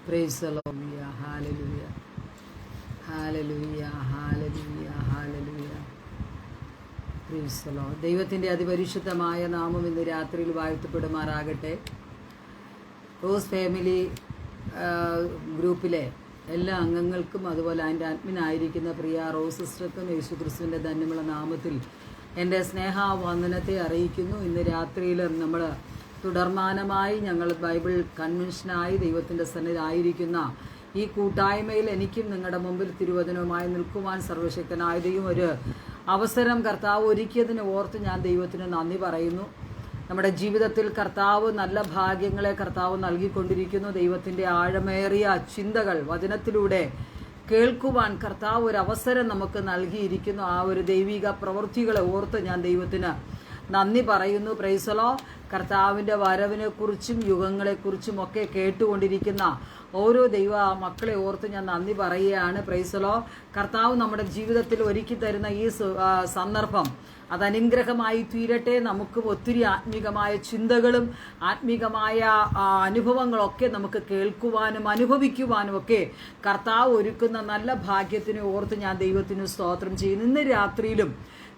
Praise the Lord. Hallelujah. Hallelujah. Hallelujah. Hallelujah. Praise the Lord. ദൈവത്തിൻ്റെ അതിപരിശുദ്ധമായ നാമം ഇന്ന് രാത്രിയിൽ വാഴ്ത്തപ്പെടുമാറാകട്ടെ. റോസ് ഫാമിലി ഗ്രൂപ്പിലെ എല്ലാ അംഗങ്ങൾക്കും അതുപോലെ അതിൻ്റെ അഡ്മിനായിരിക്കുന്ന പ്രിയ റോസ് സിസ്റ്റർക്കും യേശു ക്രിസ്തുവിൻ്റെ ധന്യമുള്ള നാമത്തിൽ എൻ്റെ സ്നേഹവന്ദനത്തെ അറിയിക്കുന്നു. ഇന്ന് രാത്രിയിൽ നമ്മൾ തുടർമാനമായി ഞങ്ങൾ ബൈബിൾ കൺവെൻഷനായി ദൈവത്തിൻ്റെ സന്നിധിയിലായിരിക്കുന്ന ഈ കൂട്ടായ്മയിൽ എനിക്കും നിങ്ങളുടെ മുമ്പിൽ തിരുവചനവുമായി നിൽക്കുവാൻ സർവശക്തനായ ദൈവം ഒരു അവസരം കർത്താവ് ഒരുക്കിയതിന് ഓർത്ത് ഞാൻ ദൈവത്തിന് നന്ദി പറയുന്നു. നമ്മുടെ ജീവിതത്തിൽ കർത്താവ് നല്ല ഭാഗ്യങ്ങളെ കർത്താവ് നൽകിക്കൊണ്ടിരിക്കുന്നു. ദൈവത്തിൻ്റെ ആഴമേറിയ ചിന്തകൾ വചനത്തിലൂടെ കേൾക്കുവാൻ കർത്താവ് ഒരു അവസരം നമുക്ക് നൽകിയിരിക്കുന്നു. ആ ഒരു ദൈവിക പ്രവൃത്തികളെ ഓർത്ത് ഞാൻ ദൈവത്തിന് നന്ദി പറയുന്നു. പ്രൈസലോ. കർത്താവിൻ്റെ വരവിനെക്കുറിച്ചും യുഗങ്ങളെക്കുറിച്ചും ഒക്കെ കേട്ടുകൊണ്ടിരിക്കുന്ന ഓരോ ദൈവ മക്കളെ ഓർത്ത് ഞാൻ നന്ദി പറയുകയാണ്. പ്രൈസലോ. കർത്താവ് നമ്മുടെ ജീവിതത്തിൽ ഒരുക്കി തരുന്ന ഈ സന്ദർഭം അത് അനുഗ്രഹമായി തീരട്ടെ. നമുക്കും ഒത്തിരി ആത്മീകമായ ചിന്തകളും ആത്മീകമായ അനുഭവങ്ങളൊക്കെ നമുക്ക് കേൾക്കുവാനും അനുഭവിക്കുവാനും ഒക്കെ കർത്താവ് ഒരുക്കുന്ന നല്ല ഭാഗ്യത്തിനെ ഓർത്ത് ഞാൻ ദൈവത്തിന് സ്തോത്രം ചെയ്യുന്നു. ഇന്ന് രാത്രിയിലും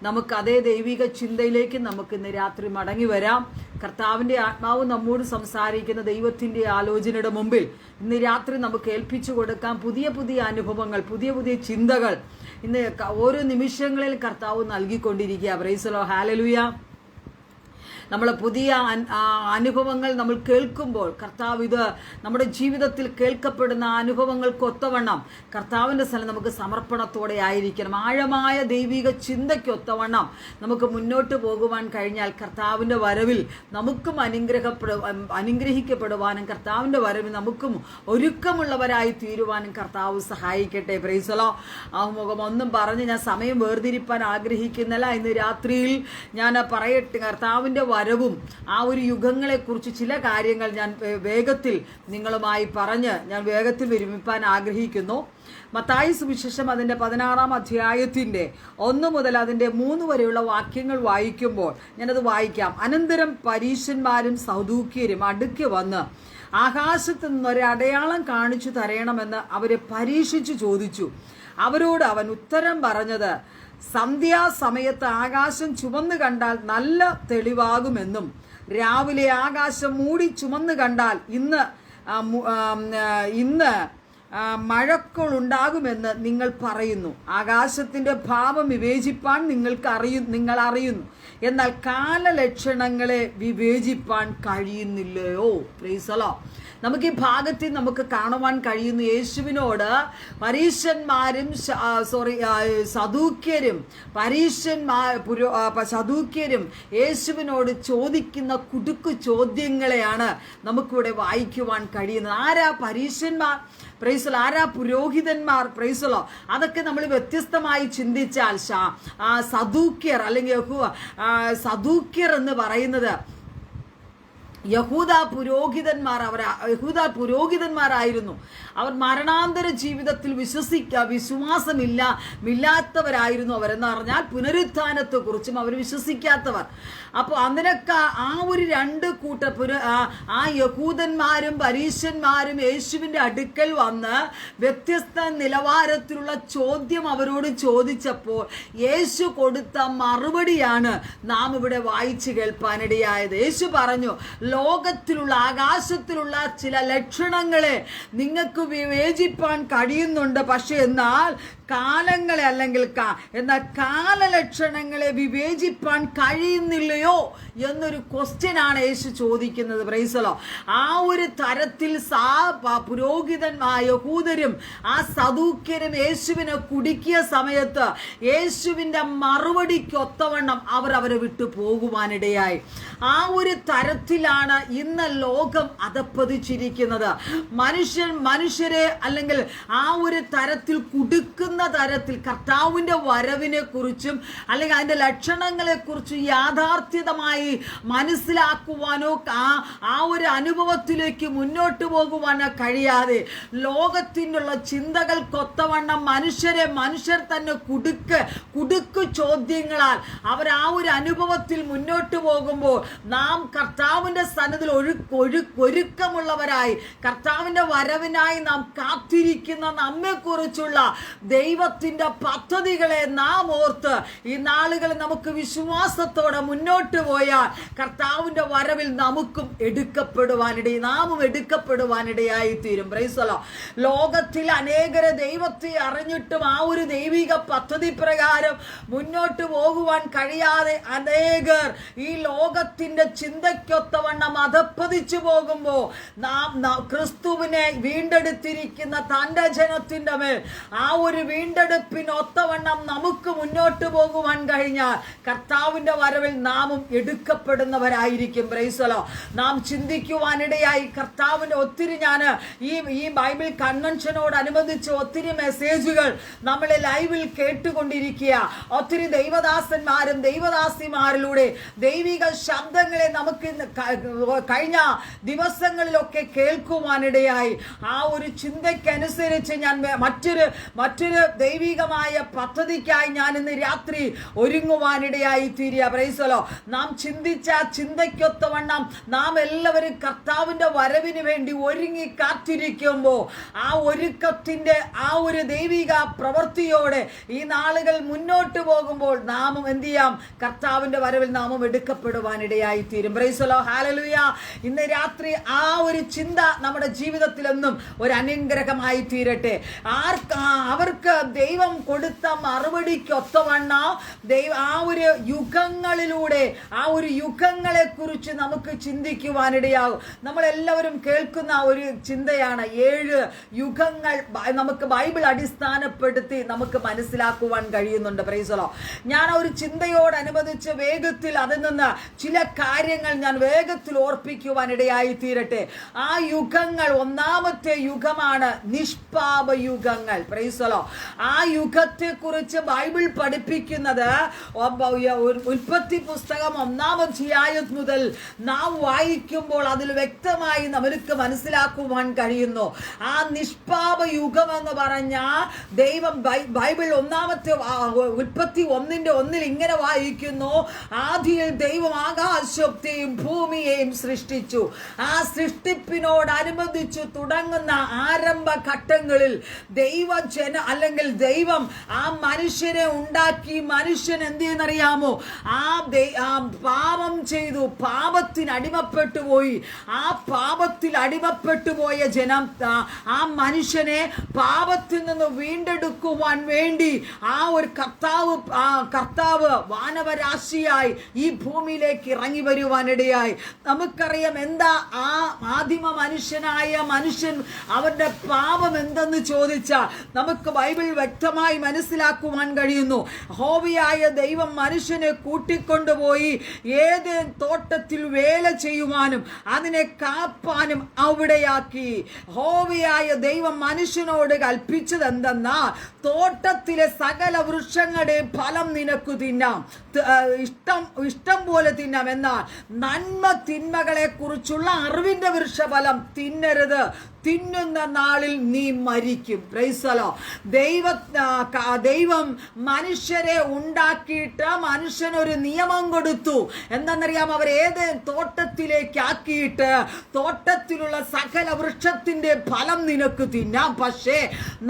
നമുക്ക് അതേ ദൈവിക ചിന്തയിലേക്ക് നമുക്ക് ഇന്ന് രാത്രി മടങ്ങി വരാം. കർത്താവിൻ്റെ ആത്മാവ് നമ്മോട് സംസാരിക്കുന്ന ദൈവത്തിൻ്റെ ആലോചനയുടെ മുമ്പിൽ ഇന്ന് രാത്രി നമുക്ക് ഏൽപ്പിച്ചു കൊടുക്കാം. പുതിയ പുതിയ അനുഭവങ്ങൾ, പുതിയ പുതിയ ചിന്തകൾ ഇന്ന് ഓരോ നിമിഷങ്ങളിൽ കർത്താവ് നൽകിക്കൊണ്ടിരിക്കുക. Praise the lord. ഹല്ലേലൂയ. നമ്മൾ പുതിയ അനുഭവങ്ങൾ നമ്മൾ കേൾക്കുമ്പോൾ കർത്താവ് ഇത് നമ്മുടെ ജീവിതത്തിൽ കേൾക്കപ്പെടുന്ന അനുഭവങ്ങൾക്കൊത്തവണ്ണം കർത്താവിൻ്റെ സ്ഥലം നമുക്ക് സമർപ്പണത്തോടെ ആയിരിക്കണം. ആഴമായ ദൈവിക ചിന്തയ്ക്കൊത്തവണ്ണം നമുക്ക് മുന്നോട്ട് പോകുവാൻ കഴിഞ്ഞാൽ കർത്താവിൻ്റെ വരവിൽ നമുക്കും അനുഗ്രഹിക്കപ്പെടുവാനും കർത്താവിൻ്റെ വരവിൽ നമുക്കും ഒരുക്കമുള്ളവരായി തീരുവാനും കർത്താവ് സഹായിക്കട്ടെ. Price the Lord. ആമുഖം ഒന്നും പറഞ്ഞ് ഞാൻ സമയം വേർതിരിപ്പാൻ ആഗ്രഹിക്കുന്നില്ല. ഇന്ന് രാത്രിയിൽ ഞാൻ പറയട്ടെ, കർത്താവിൻ്റെ വരവും ആ ഒരു യുഗങ്ങളെക്കുറിച്ച് ചില കാര്യങ്ങൾ ഞാൻ വേഗത്തിൽ നിങ്ങളുമായി പറഞ്ഞ് ഞാൻ വേഗത്തിൽ വിരമിപ്പാൻ ആഗ്രഹിക്കുന്നു. മത്തായി സുവിശേഷം അതിൻ്റെ 16-ാം അധ്യായത്തിൻ്റെ 1 മുതൽ അതിൻ്റെ 3 വരെയുള്ള വാക്യങ്ങൾ വായിക്കുമ്പോൾ ഞാനത് വായിക്കാം. അനന്തരം പരീശന്മാരും സദൂക്യരും അടുക്കെ വന്ന് ആകാശത്ത് നിന്നൊരടയാളം കാണിച്ചു തരണമെന്ന് അവരെ പരീക്ഷിച്ചു ചോദിച്ചു. അവരോട് അവൻ ഉത്തരം പറഞ്ഞത്, സന്ധ്യാസമയത്ത് ആകാശം ചുമന്നു കണ്ടാൽ നല്ല തെളിവാകുമെന്നും രാവിലെ ആകാശം മൂടി ചുമന്നു കണ്ടാൽ ഇന്ന് മഴക്കോളുണ്ടാകുമെന്ന് നിങ്ങൾ പറയുന്നു. ആകാശത്തിൻ്റെ ഭാവം വിവേചിപ്പാൻ നിങ്ങൾ അറിയുന്നു, എന്നാൽ കാലലക്ഷണങ്ങളെ വിവേചിപ്പാൻ കഴിയുന്നില്ലയോ? Praise the lord. നമുക്ക് ഈ ഭാഗത്തിൽ നമുക്ക് കാണുവാൻ കഴിയുന്നു, യേശുവിനോട് സദൂക്യരും യേശുവിനോട് ചോദിക്കുന്ന കുടുക്കു ചോദ്യങ്ങളെയാണ് നമുക്കിവിടെ വായിക്കുവാൻ കഴിയുന്നത്. ആരാ പരീശന്മാർ? പ്രൈസലോ. ആരാ പുരോഹിതന്മാർ? പ്രൈസലോ. അതൊക്കെ നമ്മൾ വ്യത്യസ്തമായി ചിന്തിച്ചാൽ സദൂക്യർ അല്ലെങ്കിൽ സദൂക്യർ എന്ന് പറയുന്നത് യഹൂദ പുരോഹിതന്മാരായിരുന്നു. അവർ മരണാന്തര ജീവിതത്തിൽ വിശ്വാസമില്ലാത്തവരായിരുന്നു. അവരെന്ന് പറഞ്ഞാൽ പുനരുത്ഥാനത്തെ കുറിച്ചും അവർ വിശ്വസിക്കാത്തവർ. അപ്പോൾ അതിനൊക്കെ ആ ഒരു രണ്ട് ആ യഹൂദന്മാരും പരീശന്മാരും യേശുവിൻ്റെ അടുക്കൽ വന്ന് വ്യത്യസ്ത നിലവാരത്തിലുള്ള ചോദ്യം അവരോട് ചോദിച്ചപ്പോൾ യേശു കൊടുത്ത മറുപടിയാണ് നാം ഇവിടെ വായിച്ചു കേൾപ്പാനിടയായത്. യേശു പറഞ്ഞു, ലോകത്തിലുള്ള ആകാശത്തിലുള്ള ചില ലക്ഷണങ്ങളെ നിങ്ങൾക്ക് വിവേചിപ്പാൻ കഴിയുന്നുണ്ട്, പക്ഷെ എന്നാൽ കാലലക്ഷണങ്ങളെ വിവേചിപ്പാൻ കഴിയുന്നില്ലയോ എന്നൊരു ക്വസ്റ്റ്യനാണ് യേശു ചോദിക്കുന്നത്. Price the lord. ആ ഒരു തരത്തിൽ യഹൂദരും ആ സദൂക്യരും യേശുവിനെ കുടുക്കിയ സമയത്ത് യേശുവിൻ്റെ മറുപടിക്കൊത്തവണ്ണം അവരെ വിട്ടു പോകുവാനിടയായി. ആ ഒരു തരത്തിലാണ് ഇന്ന് ലോകം അധപ്പതിച്ചിരിക്കുന്നത്. മനുഷ്യരെ അല്ലെങ്കിൽ ആ ഒരു തരത്തിൽ കുടുക്കുന്ന തരത്തിൽ കർത്താവിൻ്റെ വരവിനെ കുറിച്ചും അല്ലെങ്കിൽ അതിൻ്റെ ലക്ഷണങ്ങളെ കുറിച്ചും യാഥാർത്ഥ്യതമായി മനസ്സിലാക്കുവാനോ ആ ഒരു അനുഭവത്തിലേക്ക് മുന്നോട്ട് പോകുവാനോ കഴിയാതെ ലോകത്തിനുള്ള ചിന്തകൾക്കൊത്തവണ്ണം മനുഷ്യർ തന്നെ കുടുക്ക് ചോദ്യങ്ങളാൽ അവർ ആ ഒരു അനുഭവത്തിൽ മുന്നോട്ട് പോകുമ്പോൾ നാം കർത്താവിൻ്റെ സന്നിധിയിൽ ഒരുക്കമുള്ളവരായി കർത്താവിന്റെ വരവിനായി നാം കാത്തിരിക്കുന്ന നമ്മെക്കുറിച്ചുള്ള ദൈവത്തിന്റെ പദ്ധതികളെ നാം ഓർത്ത് ഈ നാളുകളിൽ നമുക്ക് വിശ്വാസത്തോടെ മുന്നോട്ട് പോയാൽ കർത്താവിന്റെ വരവിൽ നാമും എടുക്കപ്പെടുവാനിടയായി തീരും. Price the Lord. ലോകത്തിൽ അനേകരെ ദൈവത്തെ അറിഞ്ഞിട്ടും ആ ഒരു ദൈവിക പദ്ധതി പ്രകാരം മുന്നോട്ട് പോകുവാൻ കഴിയാതെ അനേകർ ഈ ലോകത്തിന്റെ ചിന്തയ്ക്കൊത്തവണ്ണം അധപ്പതിച്ചു പോകുമ്പോൾ നാം ക്രിസ്തുവിനെ വീണ്ടെടുത്തിരിക്കുന്ന തന്റെ ജനത്തിന്റെ മേൽ ആ ഒരു വീണ്ടെടുപ്പിനൊത്തവണ്ണം നമുക്ക് മുന്നോട്ട് പോകുവാൻ കഴിഞ്ഞാൽ കർത്താവിന്റെ വരവിൽ നാമും എടുക്കപ്പെടുന്നവരായിരിക്കും. Price the Lord. നാം ചിന്തിക്കുവാനിടയായി കർത്താവിന്റെ ഒത്തിരി ഞാൻ ഈ ബൈബിൾ കൺവെൻഷനോടനുബന്ധിച്ച് ഒത്തിരി മെസ്സേജുകൾ നമ്മളെ ലൈവിൽ കേട്ടുകൊണ്ടിരിക്കുക. ഒത്തിരി ദൈവദാസന്മാരും ദൈവദാസിമാരിലൂടെ ദൈവിക ശബ്ദങ്ങളെ നമുക്ക് കഴിഞ്ഞ ദിവസങ്ങളിലൊക്കെ കേൾക്കുവാനിടയായി. ആ ഒരു ചിന്തയ്ക്കനുസരിച്ച് ഞാൻ മറ്റൊരു ദൈവികമായ പദ്ധതിക്കായി ഞാൻ ഇന്ന് രാത്രി ഒരുങ്ങുവാനിടയായി തീരുക. Price the Lord. നാം ചിന്തിച്ച ചിന്തയ്ക്കൊത്തവണ്ണം നാം എല്ലാവരും കർത്താവിന്റെ വരവിന് വേണ്ടി ഒരുങ്ങി കാത്തിരിക്കുമ്പോൾ ആ ഒരുക്കത്തിന്റെ ആ ഒരു ദൈവിക പ്രവൃത്തിയോടെ ഈ നാളുകൾ മുന്നോട്ട് പോകുമ്പോൾ നാമും എന്ത് ചെയ്യാം? കർത്താവിന്റെ വരവിൽ നാമും എടുക്കപ്പെടുവാനിടയായി തീരും. Price the lord. ഹല്ലേലൂയ. ഇന്ന് രാത്രി ആ ഒരു ചിന്ത നമ്മുടെ ജീവിതത്തിലെന്നും ഒരു അനുഗ്രഹമായി തീരട്ടെ. അവർക്ക് ദൈവം കൊടുത്ത മറുപടിക്കൊത്തവണ്ണം ആ ഒരു യുഗങ്ങളിലൂടെ ആ ഒരു യുഗങ്ങളെ കുറിച്ച് നമുക്ക് ചിന്തിക്കുവാനിടയാകും. നമ്മളെല്ലാവരും കേൾക്കുന്ന ഒരു ചിന്തയാണ് 7 യുഗങ്ങൾ. നമുക്ക് ബൈബിൾ അടിസ്ഥാനപ്പെടുത്തി നമുക്ക് മനസ്സിലാക്കുവാൻ കഴിയുന്നുണ്ട്. Price the Lord. ഞാൻ ഒരു ചിന്തയോടനുബന്ധിച്ച് വേഗത്തിൽ അതിൽ നിന്ന് ചില കാര്യങ്ങൾ ഞാൻ വേഗത്തിൽ ഓർപ്പിക്കുവാനിടയായി തീരട്ടെ. ആ യുഗങ്ങൾ, ഒന്നാമത്തെ യുഗമാണ് നിഷ്പാപ യുഗങ്ങൾ. Praise the lord. ആ യുഗത്തെ കുറിച്ച് ബൈബിൾ പഠിപ്പിക്കുന്നത് ഉൽപ്പത്തി പുസ്തകം 1-ാം അധ്യായം മുതൽ നാം വായിക്കുമ്പോൾ അതിൽ വ്യക്തമായി നമുക്ക് മനസ്സിലാക്കുവാൻ കഴിയുന്നു. ആ നിഷ്പാപ യുഗം എന്ന് പറഞ്ഞ ദൈവം ബൈബിൾ ഉൽപ്പത്തി 1:1 ഇങ്ങനെ വായിക്കുന്നു: ആദിയിൽ ദൈവം ആകാശത്തെയും ഭൂമിയെയും സൃഷ്ടിച്ചു. ആ സൃഷ്ടിപ്പിനോടനുബന്ധിച്ച് തുടങ്ങുന്ന ആരംഭ ഘട്ടങ്ങളിൽ ദൈവം ആ മനുഷ്യനെ ഉണ്ടാക്കി. മനുഷ്യൻ എന്ത് ചെയ്യുന്നറിയാമോ? പാപം ചെയ്തു, പാപത്തിന് അടിമപ്പെട്ടു പോയി. ആ പാപത്തിൽ അടിമപ്പെട്ടു പോയ ജനം ആ മനുഷ്യനെ പാപത്തിൽ നിന്ന് വീണ്ടെടുക്കുവാൻ വേണ്ടി ആ ഒരു കർത്താവ് വാനവരാശിയായി ഈ ഭൂമിയിലേക്ക് ഇറങ്ങി വരുവാനിടയായി. നമുക്കറിയാം എന്താ ആ ആദിമ മനുഷ്യൻ അവന്റെ പാപം എന്തെന്ന് ചോദിച്ചാൽ നമുക്ക് ബൈബിൾ വ്യക്തമായി മനസ്സിലാക്കുവാൻ കഴിയുന്നു. യഹോവയായ ദൈവം മനുഷ്യനെ കൂട്ടിക്കൊണ്ടുപോയി ഏദെൻ തോട്ടത്തിൽ വേല ചെയ്യുവാനും അതിനെ കാപ്പാനും അവിടെയാക്കി. യഹോവയായ ദൈവം മനുഷ്യനോട് കൽപ്പിച്ചത് എന്തെന്നാൽ, തോട്ടത്തിലെ സകല വൃക്ഷങ്ങളുടെയും ഫലം നിനക്ക് തിന്നാം, ഇഷ്ടം പോലെ തിന്നാം, എന്നാൽ നന്മ തിന്മകളെ കുറിച്ചുള്ള അറിവിന്റെ വൃക്ഷഫലം തിന്നരുത്, തിന്നുന്ന നാളിൽ നീ മരിക്കും. Price the Lord. ദൈവം മനുഷ്യരെ ഉണ്ടാക്കിയിട്ട് മനുഷ്യനൊരു നിയമം കൊടുത്തു. എന്താണെന്നറിയാം? അവർ ഏദെൻ തോട്ടത്തിലേക്ക് ആക്കിയിട്ട് തോട്ടത്തിലുള്ള സകല വൃക്ഷത്തിന്റെ ഫലം നിനക്ക് തിന്നാം, പക്ഷേ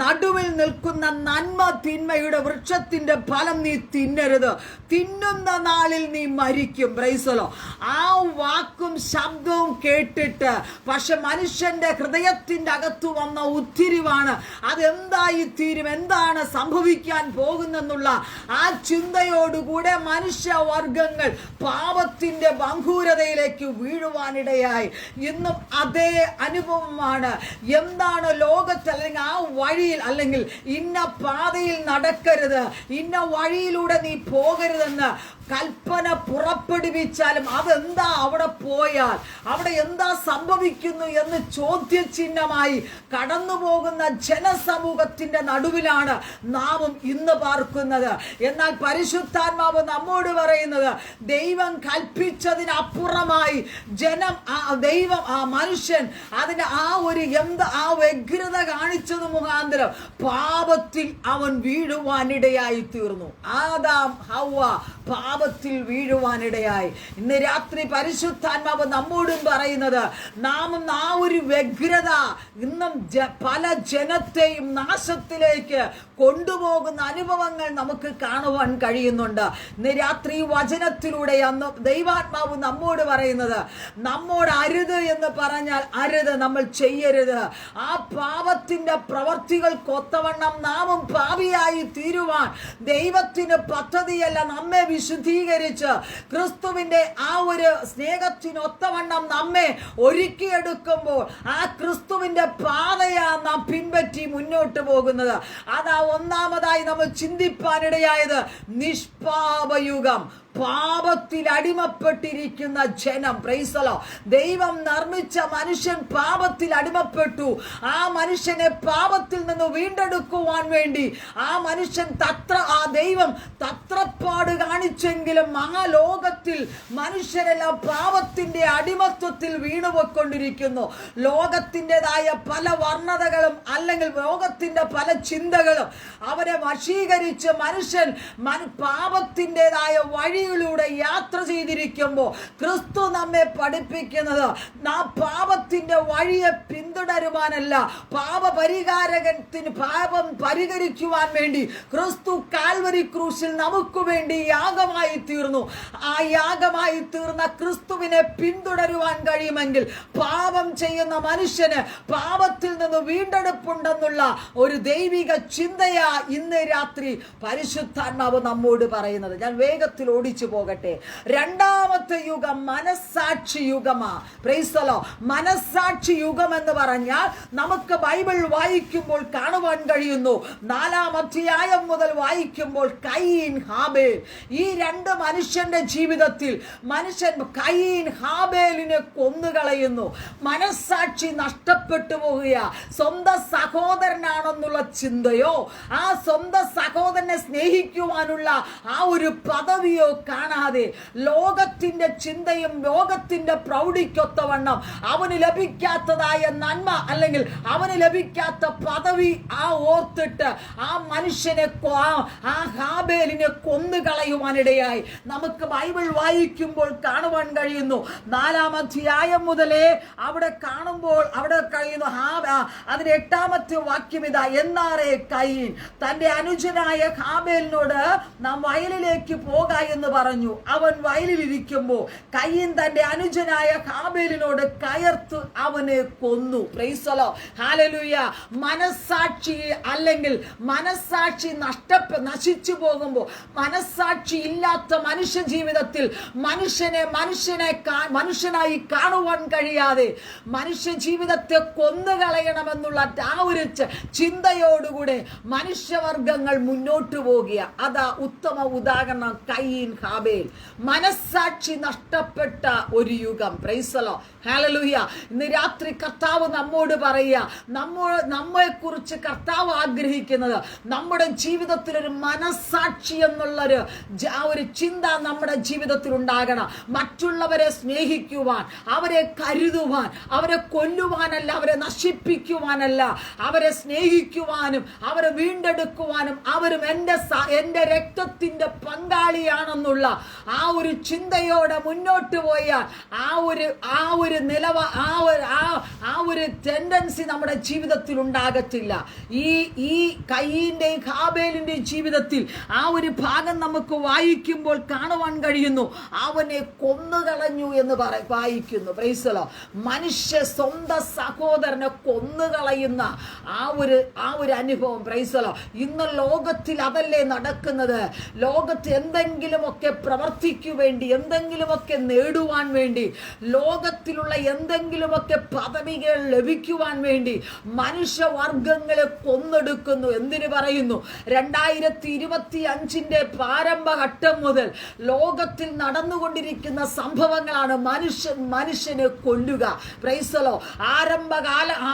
നടുവിൽ നിൽക്കുന്ന നന്മ തിന്മയുടെ വൃക്ഷത്തിന്റെ ഫലം നീ തിന്നരുത്, തിന്നുന്ന നാളിൽ നീ മരിക്കും. Price the lord. ആ വാക്കും ശബ്ദവും കേട്ടിട്ട് പക്ഷെ മനുഷ്യന്റെ ഹൃദയത്തിന്റെ അകത്തു വന്ന ഉത്തിരിവാണ് അതെന്തായി തീരും, എന്താണ് സംഭവിക്കാൻ പോകുന്നെന്നുള്ള ആ ചിന്തയോടുകൂടെ മനുഷ്യവർഗങ്ങൾ പാപത്തിന്റെ ബംഭൂരതയിലേക്ക് വീഴുവാനിടയായി. ഇന്നും അതേ അനുഭവമാണ്. എന്താണ് ലോകത്ത് അല്ലെങ്കിൽ ആ വഴിയിൽ അല്ലെങ്കിൽ ഇന്ന പാതയിൽ നടക്കരുത്, ഇന്ന വഴിയിലൂടെ നീ പോകരുതെന്ന് കൽപ്പന പുറപ്പെടുവിച്ചാലും അതെന്താ അവിടെ പോയാൽ അവിടെ എന്താ സംഭവിക്കുന്നു എന്ന് ചോദ്യചിഹ്നം ഛിന്നഭിന്നമായി കടന്നു പോകുന്ന ജനസമൂഹത്തിന്റെ നടുവിലാണ് നാമും ഇന്ന് പാർക്കുന്നത്. എന്നാൽ പരിശുദ്ധാത്മാവ് നമ്മോട് പറയുന്നത്, ദൈവം കൽപ്പിച്ചതിനപ്പുറമായി ദൈവം മനുഷ്യൻ അതിന് ആ വ്യഗ്രത കാണിച്ചത് മുഖാന്തരം പാപത്തിൽ അവൻ വീഴുവാനിടയായി തീർന്നു. ആദാം ഹവ്വ പാപത്തിൽ വീഴുവാനിടയായി. ഇന്ന് രാത്രി പരിശുദ്ധാത്മാവ് നമ്മോടും പറയുന്നത്, നാമും ആ ഒരു വ്യഗ്രത ഇന്നും പല ജനത്തെയും നാശത്തിലേക്ക് കൊണ്ടുപോകുന്ന അനുഭവങ്ങൾ നമുക്ക് കാണുവാൻ കഴിയുന്നുണ്ട്. ഇന്ന് രാത്രി വചനത്തിലൂടെ അന്ന് ദൈവാത്മാവ് നമ്മോട് പറയുന്നത്, നമ്മോട് അരുത് എന്ന് പറഞ്ഞാൽ അരുത്, നമ്മൾ ചെയ്യരുത്. ആ പാപത്തിന്റെ പ്രവർത്തികൾക്കൊത്തവണ്ണം നാമും പാപിയായി തീരുവാൻ ദൈവത്തിന് പദ്ധതിയല്ല. നമ്മെ വിശുദ്ധീകരിച്ച് ക്രിസ്തുവിന്റെ ആ ഒരു സ്നേഹത്തിനൊത്തവണ്ണം നമ്മെ ഒരുക്കിയെടുക്കുമ്പോൾ ആ ക്രിസ്തുവിന്റെ പാതയാ നാം പിൻപറ്റി മുന്നോട്ട് പോകുന്നത്. അതാ ഒന്നാമതായി നമ്മൾ ചിന്തിപ്പാനിടയായത് നിഷ്പാപയുഗം. പാപത്തിൽ അടിമപ്പെട്ടിരിക്കുന്ന ജനം. Price the Lord. ദൈവം നിർമ്മിച്ച മനുഷ്യൻ പാപത്തിൽ അടിമപ്പെട്ടു. ആ മനുഷ്യനെ പാപത്തിൽ നിന്ന് വീണ്ടെടുക്കുവാൻ വേണ്ടി ആ മനുഷ്യൻ ദൈവം തത്രപ്പാട് കാണിച്ചെങ്കിലും ആ ലോകത്തിൽ മനുഷ്യരെല്ലാം പാപത്തിന്റെ അടിമത്വത്തിൽ വീണുപോയിക്കൊണ്ടിരിക്കുന്നു. ലോകത്തിൻ്റെതായ പല വർണ്ണതകളും അല്ലെങ്കിൽ ലോകത്തിന്റെ പല ചിന്തകളും അവരെ വശീകരിച്ച് മനുഷ്യൻ പാപത്തിൻ്റെതായ വഴി യാത്ര ചെയ്തിരിക്കുമ്പോൾ ക്രിസ്തു നമ്മെ പഠിപ്പിക്കുന്നത് നാം പാപത്തിന്റെ വഴിയെ പിന്തുടരുവാനല്ല, പാപം പരിഹരിക്കുവാൻ വേണ്ടി ക്രിസ്തു കാൽവരി ക്രൂശിൽ നമുക്ക് വേണ്ടി യാഗമായി തീർന്നു. ആ യാഗമായി തീർന്ന ക്രിസ്തുവിനെ പിന്തുടരുവാൻ കഴിയുമെങ്കിൽ പാപം ചെയ്യുന്ന മനുഷ്യന് പാപത്തിൽ നിന്ന് വീണ്ടെടുപ്പുണ്ടെന്നുള്ള ഒരു ദൈവിക ചിന്തയാ ഇന്ന് രാത്രി പരിശുദ്ധാത്മാവ് നമ്മോട് പറയുന്നത്. ഞാൻ വേഗത്തിൽ ഓടിച്ചു പോകട്ടെ. രണ്ടാമത്തെ യുഗം മനസ്സാക്ഷി യുഗമാ. Price the Lord. മനസ്സാക്ഷി യുഗം എന്ന് പറഞ്ഞാൽ നമുക്ക് ബൈബിൾ വായിക്കുമ്പോൾ കാണുവാൻ കഴിയുന്നു. 4-ാം അധ്യായം മുതൽ വായിക്കുമ്പോൾ കയീൻ ഹാബേൽ, ഈ രണ്ട് മനുഷ്യന്റെ ജീവിതത്തിൽ മനുഷ്യൻ കയീൻ ഹാബേലിനെ കൊന്നുകളയുന്നു. മനസ്സാക്ഷി നഷ്ടപ്പെട്ടു പോകുക. സ്വന്തം സഹോദരനാണെന്നുള്ള ചിന്തയോ ആ സ്വന്തം സഹോദരനെ സ്നേഹിക്കുവാനുള്ള ആ ഒരു പദവിയോ കാണാതെ ലോകത്തിന്റെ ചിന്തയും ലോകത്തിന്റെ പ്രൗഢിക്കൊത്തവണ്ണം അവന് ലഭിക്കാത്തതായ നന്മ അല്ലെങ്കിൽ അവന് ലഭിക്കാത്ത പദവി ഓർത്തിട്ട് ആ മനുഷ്യനെ ആ ഹാബേലിനെ കൊന്നുകളയുവാനിടയായി നമുക്ക് ബൈബിൾ വായിക്കുമ്പോൾ കാണുവാൻ കഴിയുന്നു. 4-ാം അധ്യായം മുതലേ അവിടെ കാണുമ്പോൾ അവിടെ കഴിയുന്നു. അതിന് 8-ാമത്തെ വാക്യം ഇതാ, എന്നാറേ കയീൻ തന്റെ അനുജനായ ഹാബേലിനോട് നാം വയലിലേക്ക് പോക എന്ന് പറഞ്ഞു. അവൻ വയലിലിരിക്കുമ്പോൾ കയീൻ തന്റെ അനുജനായ ഹാബേലിനോട് കയർത്ത് അവനെ കൊന്നു. Price the lord. ഹല്ലേലൂയ. മനസ്സാക്ഷി അല്ലെങ്കിൽ മനസ്സാക്ഷി നശിച്ചു പോകുമ്പോൾ, മനസ്സാക്ഷി ഇല്ലാത്ത മനുഷ്യ ജീവിതത്തിൽ മനുഷ്യനായി കാണുവാൻ കഴിയാതെ മനുഷ്യ ജീവിതത്തെ കൊന്നുകളയണമെന്നുള്ള ആ ഒരു ചിന്തയോടുകൂടെ മനുഷ്യവർഗങ്ങൾ മുന്നോട്ട് പോകുക. അതാ ഉത്തമ ഉദാഹരണം കയീൻ ഹാബേൽ. മനസ്സാക്ഷി നഷ്ടപ്പെട്ട ഒരു യുഗം. Price the lord. ഹല്ലേലൂയ. ഇന്ന് രാത്രി കർത്താവ് നമ്മോട് പറയുക, നമ്മെ കുറിച്ച് കർത്താവ് ആഗ്രഹിക്കുന്നത് നമ്മുടെ ജീവിതത്തിൽ ഒരു മനസ്സാക്ഷി എന്നുള്ളൊരു ഒരു ചിന്ത നമ്മുടെ ജീവിതത്തിൽ ഉണ്ടാകണം. മറ്റുള്ളവരെ സ്നേഹിക്കുവാൻ, അവരെ കരുതുവാൻ, അവരെ കൊല്ലുവാനല്ല, അവരെ നശിപ്പിക്കുവാനല്ല, അവരെ സ്നേഹിക്കുവാനും അവരെ വീണ്ടെടുക്കുവാനും അവരും എൻ്റെ രക്തത്തിന്റെ പങ്കാളിയാണെന്നുള്ള ആ ഒരു ചിന്തയോടെ മുന്നോട്ട് പോയാൽ ആ ഒരു ടെൻഡൻസി നമ്മുടെ ജീവിതത്തിൽ ഉണ്ടാകത്തില്ല. ഈ കയീന്റെയും ഹാബേലിന്റെയും ജീവിതത്തിൽ ആ ഒരു ഭാഗം നമുക്ക് വായിക്കുമ്പോൾ കാണുവാൻ കഴിയുന്നു. അവനെ കൊന്നുകളഞ്ഞു എന്ന് വായിക്കുന്നു. Price the Lord. മനുഷ്യ സ്വന്തം സഹോദരനെ കൊന്നുകളയുന്ന ആ ഒരു അനുഭവം. Price the Lord. ഇന്ന് ലോകത്തിൽ അതല്ലേ നടക്കുന്നത്. ലോകത്ത് എന്തെങ്കിലുമൊക്കെ എന്തെങ്കിലുമൊക്കെ പ്രവർത്തിക്കു വേണ്ടി, എന്തെങ്കിലുമൊക്കെ നേടുവാൻ വേണ്ടി, ലോകത്തിലുള്ള എന്തെങ്കിലുമൊക്കെ പദവികൾ ലഭിക്കുവാൻ വേണ്ടി മനുഷ്യവർഗങ്ങളെ കൊന്നൊടുക്കുന്നു. എന്തിനു പറയുന്നു? 2025 പ്രാരംഭഘട്ടം മുതൽ ലോകത്തിൽ നടന്നുകൊണ്ടിരിക്കുന്ന സംഭവങ്ങളാണ് മനുഷ്യനെ കൊല്ലുക. Price the Lord.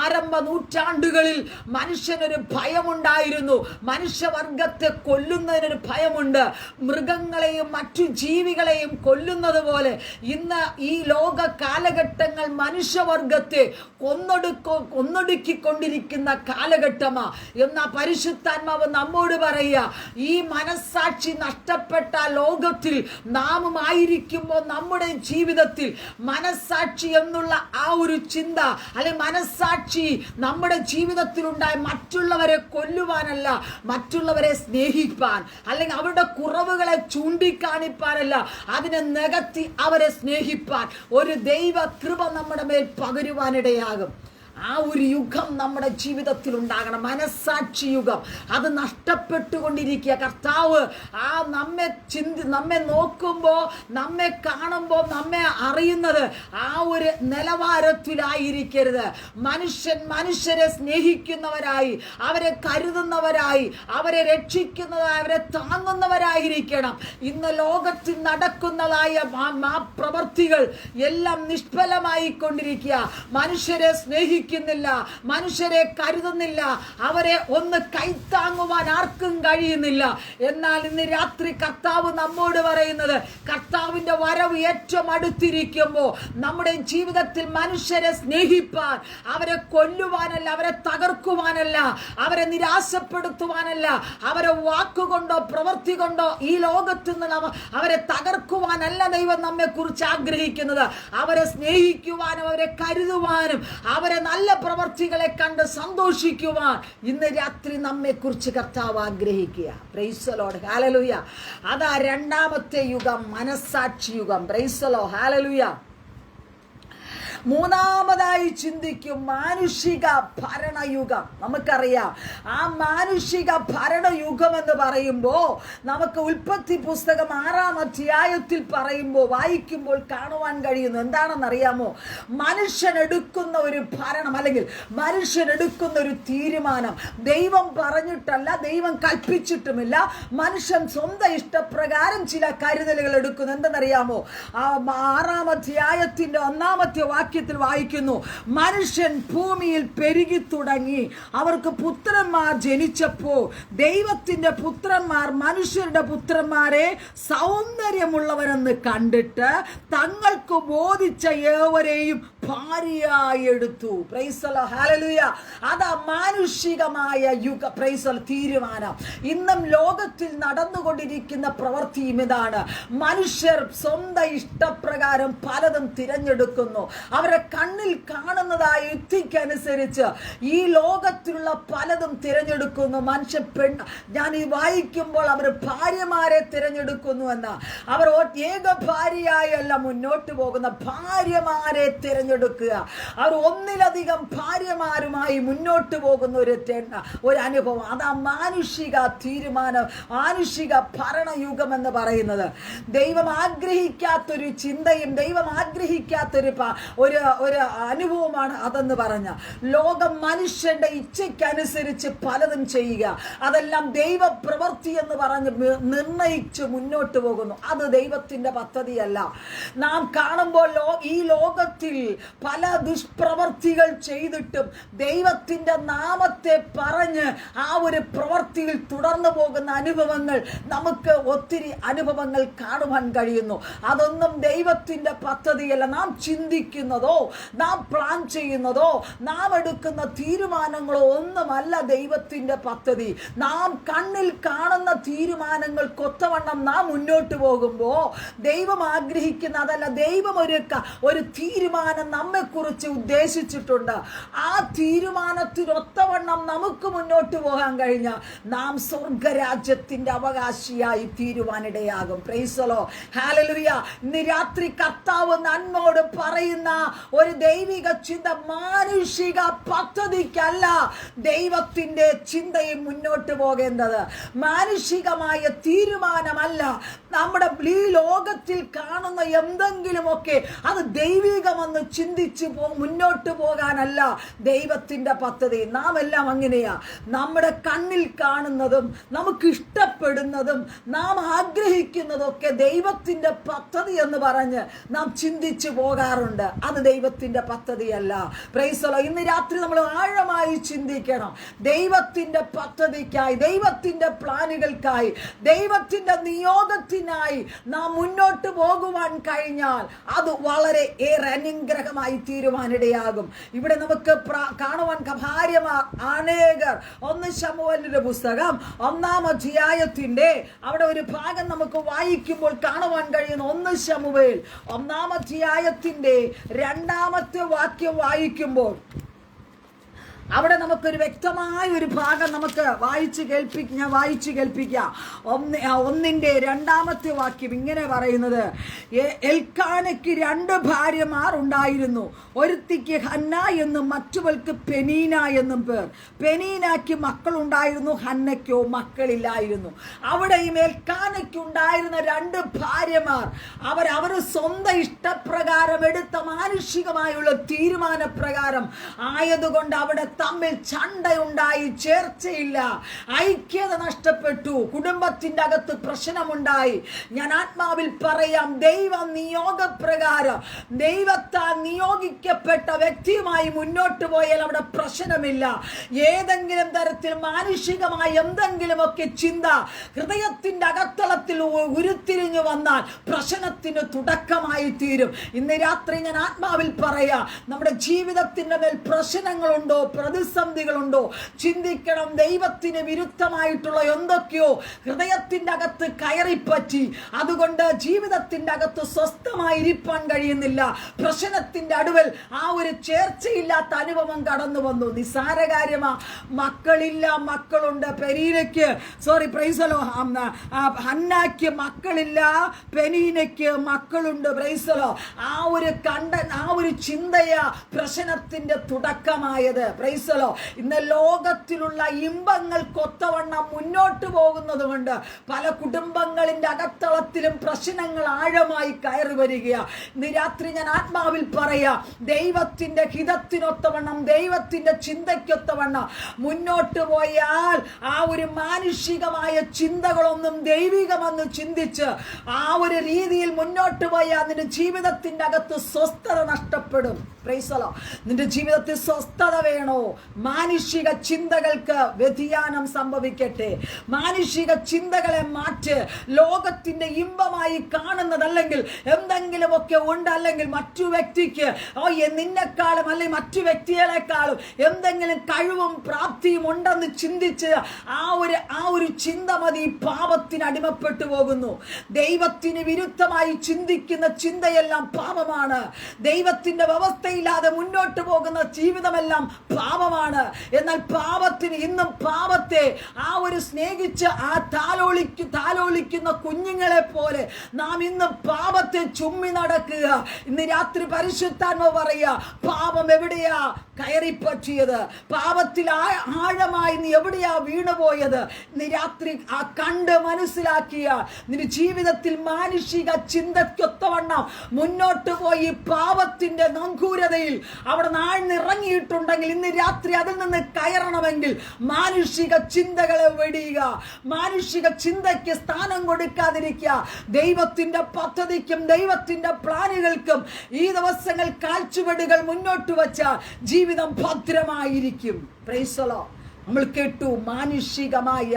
ആരംഭ നൂറ്റാണ്ടുകളിൽ മനുഷ്യനൊരു ഭയമുണ്ടായിരുന്നു. മനുഷ്യവർഗത്തെ കൊല്ലുന്നതിനൊരു ഭയമുണ്ട്. മൃഗങ്ങളെയും മറ്റു ജീവികളെയും കൊല്ലുന്നത് പോലെ ഇന്ന് ഈ ലോക കാലഘട്ടങ്ങൾ മനുഷ്യവർഗത്തെ കൊന്നൊടുക്കിക്കൊണ്ടിരിക്കുന്ന കാലഘട്ടമാ. എന്നാ പരിശുദ്ധാത്മാവ് നമ്മോട് പറയുക, ഈ മനസ്സാക്ഷി നഷ്ടപ്പെട്ട ലോകത്തിൽ നാമും ആയിരിക്കുമ്പോൾ നമ്മുടെ ജീവിതത്തിൽ മനസ്സാക്ഷി എന്നുള്ള ആ ഒരു ചിന്ത, അല്ലെങ്കിൽ മനസ്സാക്ഷി നമ്മുടെ ജീവിതത്തിലുണ്ടായ മറ്റുള്ളവരെ കൊല്ലുവാനല്ല, മറ്റുള്ളവരെ സ്നേഹിപ്പാൻ, അല്ലെങ്കിൽ അവരുടെ കുറവുകളെ ചൂണ്ടിക്കാണിപ്പാനല്ല, അതിനെ നികത്തി അവരെ സ്നേഹിപ്പാൻ ഒരു ദൈവ കൃപ നമ്മുടെ മേൽ പകരുവാനിടയാകും. ആ ഒരു യുഗം നമ്മുടെ ജീവിതത്തിൽ ഉണ്ടാകണം. മനസ്സാക്ഷി യുഗം അത് നഷ്ടപ്പെട്ടുകൊണ്ടിരിക്കുക. കർത്താവ് നമ്മെ നോക്കുമ്പോൾ, നമ്മെ കാണുമ്പോൾ, നമ്മെ അറിയുന്നത് ആ ഒരു നിലവാരത്തിലായിരിക്കരുത്. മനുഷ്യരെ സ്നേഹിക്കുന്നവരായി, അവരെ കരുതുന്നവരായി, അവരെ രക്ഷിക്കുന്നതായി, അവരെ താങ്ങുന്നവരായിരിക്കണം. ഇന്ന് ലോകത്തിൽ നടക്കുന്നതായ ആ പ്രവൃത്തികൾ എല്ലാം നിഷ്ഫലമായി കൊണ്ടിരിക്കുക. മനുഷ്യരെ സ്നേഹിക്കുന്നില്ല, മനുഷ്യരെ കരുതുന്നില്ല, അവരെ ഒന്ന് കൈത്താങ്ങുവാൻ ആർക്കും കഴിയുന്നില്ല. എന്നാൽ ഇന്ന് രാത്രി കർത്താവ് നമ്മോട് പറയുന്നത്, കർത്താവിന്റെ വരവ് ഏറ്റവും അടുത്തിരിക്കുമ്പോൾ നമ്മുടെ ജീവിതത്തിൽ മനുഷ്യരെ സ്നേഹിപ്പാൻ, അവരെ കൊല്ലുവാനല്ല, അവരെ തകർക്കുവാനല്ല, അവരെ നിരാശപ്പെടുത്തുവാനല്ല, അവരെ വാക്കുകൊണ്ടോ പ്രവൃത്തി കൊണ്ടോ ഈ ലോകത്ത് നിന്ന് അവരെ തകർക്കുവാനല്ല ദൈവം നമ്മെ കുറിച്ച് ആഗ്രഹിക്കുന്നത്. അവരെ സ്നേഹിക്കുവാനും അവരെ കരുതുവാനും അവരെ നല്ല പ്രവർത്തികളെ കണ്ട് സന്തോഷിക്കുവാൻ ഇന്ന് രാത്രി നമ്മെ കുറിച്ച് കർത്താവ് ആഗ്രഹിക്കുക. Price the lord. ഹല്ലേലൂയ. അതാ രണ്ടാമത്തെ യുഗം, മനസ്സാക്ഷി യുഗം. Price the lord. ഹല്ലേലൂയ. മൂന്നാമതായി ചിന്തിക്കും മാനുഷിക ഭരണയുഗം. നമുക്കറിയാം, ആ മാനുഷിക ഭരണയുഗം എന്ന് പറയുമ്പോൾ നമുക്ക് ഉൽപ്പത്തി പുസ്തകം 6-ാം അധ്യായത്തിൽ പറയുമ്പോൾ, വായിക്കുമ്പോൾ കാണുവാൻ കഴിയുന്നു. എന്താണെന്നറിയാമോ? മനുഷ്യനെടുക്കുന്ന ഒരു ഭരണം, അല്ലെങ്കിൽ മനുഷ്യനെടുക്കുന്ന ഒരു തീരുമാനം, ദൈവം പറഞ്ഞിട്ടല്ല, ദൈവം കൽപ്പിച്ചിട്ടുമില്ല, മനുഷ്യൻ സ്വന്തം ഇഷ്ടപ്രകാരം ചില കരുതലുകൾ എടുക്കുന്നു. എന്തെന്നറിയാമോ? 6-ാം അധ്യായത്തിന്റെ 1-ാമത്തെ വാക്യത്തിൽ വായിക്കുന്നു, മനുഷ്യൻ ഭൂമിയിൽ പെരുകി തുടങ്ങി, അവർക്ക് പുത്രന്മാർ ജനിച്ചപ്പോൾ ദൈവത്തിന്റെ പുത്രന്മാർ മനുഷ്യരുടെ പുത്രന്മാരെ സൗന്ദര്യമുള്ളവരെന്ന് കണ്ടിട്ട് തങ്ങൾക്ക് ബോധിച്ച ഏവരെയും ഭാര്യയായി എടുത്തു. Price the lord. ഹല്ലേലൂയ. അതാ മാനുഷികമായ യുഗ പ്രൈസ് തീരുമാനം. ഇന്നും ലോകത്തിൽ നടന്നുകൊണ്ടിരിക്കുന്ന പ്രവൃത്തിയും ഇതാണ്. മനുഷ്യർ സ്വന്തം ഇഷ്ടപ്രകാരം പലതും തിരഞ്ഞെടുക്കുന്നു. അവരെ കണ്ണിൽ കാണുന്നതായ യുക്തിക്കനുസരിച്ച് ഈ ലോകത്തിലുള്ള പലതും തിരഞ്ഞെടുക്കുന്നു. ഞാൻ ഈ വായിക്കുമ്പോൾ അവർ ഭാര്യമാരെ തിരഞ്ഞെടുക്കുന്നു എന്ന്. അവർ ഏക ഭാര്യയായല്ല മുന്നോട്ട് പോകുന്ന, ഭാര്യമാരെ തിരഞ്ഞെടുക്കുക. അവർ ഒന്നിലധികം ഭാര്യമാരുമായി മുന്നോട്ട് പോകുന്ന ഒരു അനുഭവം. അതാ മാനുഷിക തീരുമാനം, മാനുഷിക ഭരണയുഗം എന്ന് പറയുന്നത്. ദൈവം ആഗ്രഹിക്കാത്തൊരു ചിന്തയും ദൈവം ആഗ്രഹിക്കാത്തൊരു ഒരു അനുഭവമാണ് അതെന്ന് പറഞ്ഞ. ലോകം മനുഷ്യന്റെ ഇച്ഛയ്ക്കനുസരിച്ച് പലതും ചെയ്യുക, അതെല്ലാം ദൈവ പ്രവൃത്തി എന്ന് പറഞ്ഞ് നിർണയിച്ച് മുന്നോട്ട് പോകുന്നു. അത് ദൈവത്തിന്റെ പദ്ധതിയല്ല. നാം കാണുമ്പോൾ ഈ ലോകത്തിൽ പല ദുഷ്പ്രവർത്തികൾ ചെയ്തിട്ടും ദൈവത്തിന്റെ നാമത്തെ പറഞ്ഞ് ആ ഒരു പ്രവൃത്തിയിൽ തുടർന്നു പോകുന്ന അനുഭവങ്ങൾ നമുക്ക് ഒത്തിരി അനുഭവങ്ങൾ കാണുവാൻ കഴിയുന്നു. അതൊന്നും ദൈവത്തിന്റെ പദ്ധതിയല്ല. നാം ചിന്തിക്കുന്നതോ നാം പ്ലാൻ ചെയ്യുന്നതോ നാം എടുക്കുന്ന തീരുമാനങ്ങളോ ഒന്നുമല്ല ദൈവത്തിന്റെ പദ്ധതി. നാം കണ്ണിൽ കാണുന്ന തീരുമാനങ്ങൾക്കൊത്തവണ്ണം നാം മുന്നോട്ട് പോകുമ്പോൾ ദൈവം ആഗ്രഹിക്കുന്ന അതല്ല. ദൈവം ഒരു തീരുമാനം നമ്മെക്കുറിച്ച് ഉദ്ദേശിച്ചിട്ടുണ്ട്. ആ തീരുമാനത്തിനൊത്തവണ്ണം നമുക്ക് മുന്നോട്ട് പോകാൻ കഴിഞ്ഞാൽ നാം സ്വർഗരാജ്യത്തിന്റെ അവകാശിയായി തീരുവാനിടയാകും. Praise the lord. ഹല്ലേലൂയ. ഇന്ന് രാത്രി കർത്താവ് നമ്മോട് പറയുന്ന ഒരു ദൈവിക ചിന്ത, മാനുഷിക പദ്ധതിക്കല്ല ദൈവത്തിന്റെ ചിന്തയും മുന്നോട്ട് പോകേണ്ടത്. മാനുഷികമായ തീരുമാനമല്ല. നമ്മുടെ ഈ ലോകത്തിൽ കാണുന്ന എന്തെങ്കിലുമൊക്കെ അത് ദൈവികമെന്ന് ചിന്തിച്ച് മുന്നോട്ട് പോകാനല്ല ദൈവത്തിന്റെ പദ്ധതി. നാം എല്ലാം അങ്ങനെയാ. നമ്മുടെ കണ്ണിൽ കാണുന്നതും നമുക്ക് ഇഷ്ടപ്പെടുന്നതും നാം ആഗ്രഹിക്കുന്നതൊക്കെ ദൈവത്തിന്റെ പദ്ധതി എന്ന് പറഞ്ഞ് നാം ചിന്തിച്ചു പോകാറുണ്ട്. അത് ദൈവത്തിന്റെ പദ്ധതിയല്ല. Price the Lord. ഇന്ന് രാത്രി നമ്മൾ ആഴമായി ചിന്തിക്കണം. ദൈവത്തിന്റെ പദ്ധതിക്കായി, ദൈവത്തിന്റെ പ്ലാനുകൾക്കായി, ദൈവത്തിന്റെ നിയോഗത്തിനായി നാം മുന്നോട്ട് പോകുവാൻ കഴിഞ്ഞാൽ അത് വളരെ ഏറെ അനുഗ്രഹമായി തീരുവാനിടയാകും. ഇവിടെ നമുക്ക് കാണുവാൻ ഭാര്യമാർ അനേകർ. 1 ശമൂവേലിന്റെ പുസ്തകം 1-ാം അധ്യായത്തിന്റെ അവിടെ ഒരു ഭാഗം നമുക്ക് വായിക്കുമ്പോൾ കാണുവാൻ കഴിയുന്നു. 1 ശമൂവേൽ 1-ാം അധ്യായത്തിന്റെ 2-ാമത്തെ വാക്യം വായിക്കുമ്പോൾ അവിടെ നമുക്കൊരു വ്യക്തമായ ഒരു ഭാഗം നമുക്ക് ഞാൻ വായിച്ചു കേൾപ്പിക്കാം. 1-ന്റെ 2-ാമത്തെ വാക്യം ഇങ്ങനെ പറയുന്നത്: എൽക്കാനയ്ക്ക് 2 ഭാര്യമാർ ഉണ്ടായിരുന്നു. ഒരുത്തിക്ക് ഹന്ന എന്നും മറ്റവൾക്ക് പെനീന എന്നും പേർ. പെനീനയ്ക്ക് മക്കളുണ്ടായിരുന്നു, ഹന്നയ്ക്കോ മക്കളില്ലായിരുന്നു. അവിടെയും എൽക്കാനയ്ക്ക് ഉണ്ടായിരുന്ന 2 ഭാര്യമാർ അവർ സ്വന്തം ഇഷ്ടപ്രകാരം എടുത്ത മാനുഷികമായുള്ള തീരുമാനപ്രകാരം ആയതുകൊണ്ട് അവിടെ തമ്മിൽ ചണ്ടയുണ്ടായി, ചേർച്ചയില്ല, ഐക്യത നഷ്ടപ്പെട്ടു, കുടുംബത്തിന്റെ അകത്ത് പ്രശ്നമുണ്ടായി. ഞാൻ ആത്മാവിൽ പറയാം, ദൈവ നിയോഗപ്രകാരം ദൈവത്താൽ നിയോഗിക്കപ്പെട്ട വ്യക്തിയുമായി മുന്നോട്ട് പോയാൽ അവിടെ പ്രശ്നമില്ല. ഏതെങ്കിലും തരത്തിൽ മാനുഷികമായ എന്തെങ്കിലുമൊക്കെ ചിന്ത ഹൃദയത്തിന്റെ അകത്തളത്തിൽ ഉരുത്തിരിഞ്ഞു വന്നാൽ പ്രശ്നത്തിന് തുടക്കമായി തീരും. ഇന്ന് രാത്രി ഞാൻ ആത്മാവിൽ പറയാം, നമ്മുടെ ജീവിതത്തിന്റെ മേൽ പ്രശ്നങ്ങളുണ്ടോ, പ്രതിസന്ധികളുണ്ടോ, ചിന്തിക്കണം. ദൈവത്തിന് വിരുദ്ധമായിട്ടുള്ള എന്തൊക്കെയോ ഹൃദയത്തിന്റെ അകത്ത് കയറിപ്പറ്റി, അതുകൊണ്ട് ജീവിതത്തിന്റെ അകത്ത് സ്വസ്ഥമായിരിക്കാൻ കഴിയുന്നില്ല. പ്രശ്നത്തിന്റെ അടുവൽ ആ ഒരു ചേർച്ചയില്ലാത്ത അനുഭവം കടന്നു വന്നു. നിസാര കാര്യമാ. മക്കളില്ല, മക്കളുണ്ട്. പെനീനയ്ക്ക് ഹന്നായ്ക്ക് മക്കളില്ല, പെനീനയ്ക്ക് മക്കളുണ്ട്. പ്രൈസലോ. ആ ഒരു ചിന്തയാ പ്രശ്നത്തിന്റെ തുടക്കമായത്. പ്രൈസലോ. ഇന്ന് ലോകത്തിലുള്ള ഇമ്പങ്ങൾക്കൊത്തവണ്ണം മുന്നോട്ട് പോകുന്നത് കൊണ്ട് പല കുടുംബങ്ങളിന്റെ അകത്തളത്തിലും പ്രശ്നങ്ങൾ ആഴമായി കയറി വരികയാണ്. ഇന്ന് രാത്രി ഞാൻ ആത്മാവിൽ പറയാ, ദൈവത്തിന്റെ ഹിതത്തിനൊത്തവണ്ണം, ദൈവത്തിന്റെ ചിന്തയ്ക്കൊത്തവണ്ണം മുന്നോട്ട് പോയാൽ ആ ഒരു മാനുഷികമായ ചിന്തകളൊന്നും ദൈവികമെന്ന് ചിന്തിച്ച് ആ ഒരു രീതിയിൽ മുന്നോട്ട് പോയാൽ നിന്റെ ജീവിതത്തിന്റെ അകത്ത് സ്വസ്ഥത നഷ്ടപ്പെടും. പ്രൈസലോ. നിന്റെ ജീവിതത്തിൽ സ്വസ്ഥത വേണോ? മാനുഷിക ചിന്തകൾക്ക് വ്യതിയാനം സംഭവിക്കട്ടെ. മാനുഷിക ചിന്തകളെ മാറ്റ്. ലോകത്തിന്റെ ഇമ്പമായി കാണുന്നതല്ലെങ്കിൽ എന്തെങ്കിലുമൊക്കെ ഉണ്ട്, അല്ലെങ്കിൽ മറ്റു വ്യക്തിക്ക് നിന്നെക്കാളും അല്ലെങ്കിൽ മറ്റു വ്യക്തികളെക്കാളും എന്തെങ്കിലും കഴിവും പ്രാപ്തിയും ഉണ്ടെന്ന് ചിന്തിച്ച് ആ ഒരു ചിന്ത മതി പാപത്തിന് അടിമപ്പെട്ടു പോകുന്നു. ദൈവത്തിന് വിരുദ്ധമായി ചിന്തിക്കുന്ന ചിന്തയെല്ലാം പാപമാണ്. ദൈവത്തിന്റെ വ്യവസ്ഥയില്ലാതെ മുന്നോട്ട് പോകുന്ന ജീവിതമെല്ലാം പാപമാണ്. എന്നാൽ പാപത്തിന് ഇന്നും പാപത്തെ സ്നേഹിച്ച് താലോലിക്കുന്ന കുഞ്ഞുങ്ങളെ പോലെ നാം ഇന്ന് പാപത്തെ ചുമ്മി നടക്കുക. ഇന്ന് രാത്രി പരിശുദ്ധാത്മ പറയുക, പാപം എവിടെയാ കയറിപ്പറ്റിയത്? പാപത്തിൽ ആഴമായി നീ എവിടെയാ വീണുപോയത്? ഇന്ന് രാത്രി കണ്ട് മനസ്സിലാക്കിയ നിന്റെ ജീവിതത്തിൽ മാനുഷിക ചിന്തയ്ക്കൊത്തവണ്ണം മുന്നോട്ട് പോയി പാപത്തിന്റെ നങ്കൂരതയിൽ അവിടെ ആഴ്ന്നിറങ്ങിയിട്ടുണ്ടെങ്കിൽ ഇന്ന് രാത്രി അതിൽ നിന്ന് കയറണമെങ്കിൽ മാനുഷിക ചിന്തകളെ വെടിയുക. മാനുഷിക ചിന്തയ്ക്ക് സ്ഥാനം കൊടുക്കാതിരിക്കുക. ദൈവത്തിന്റെ പദ്ധതിക്കും ദൈവത്തിന്റെ പ്ലാനുകൾക്കും ഈ ദിവസങ്ങൾ കാഴ്ചവെടുകൾ മുന്നോട്ട് വച്ചാൽ ജീവിതം ഭദ്രമായിരിക്കും. Price the Lord. നമ്മൾ കേട്ടു, മാനുഷികമായ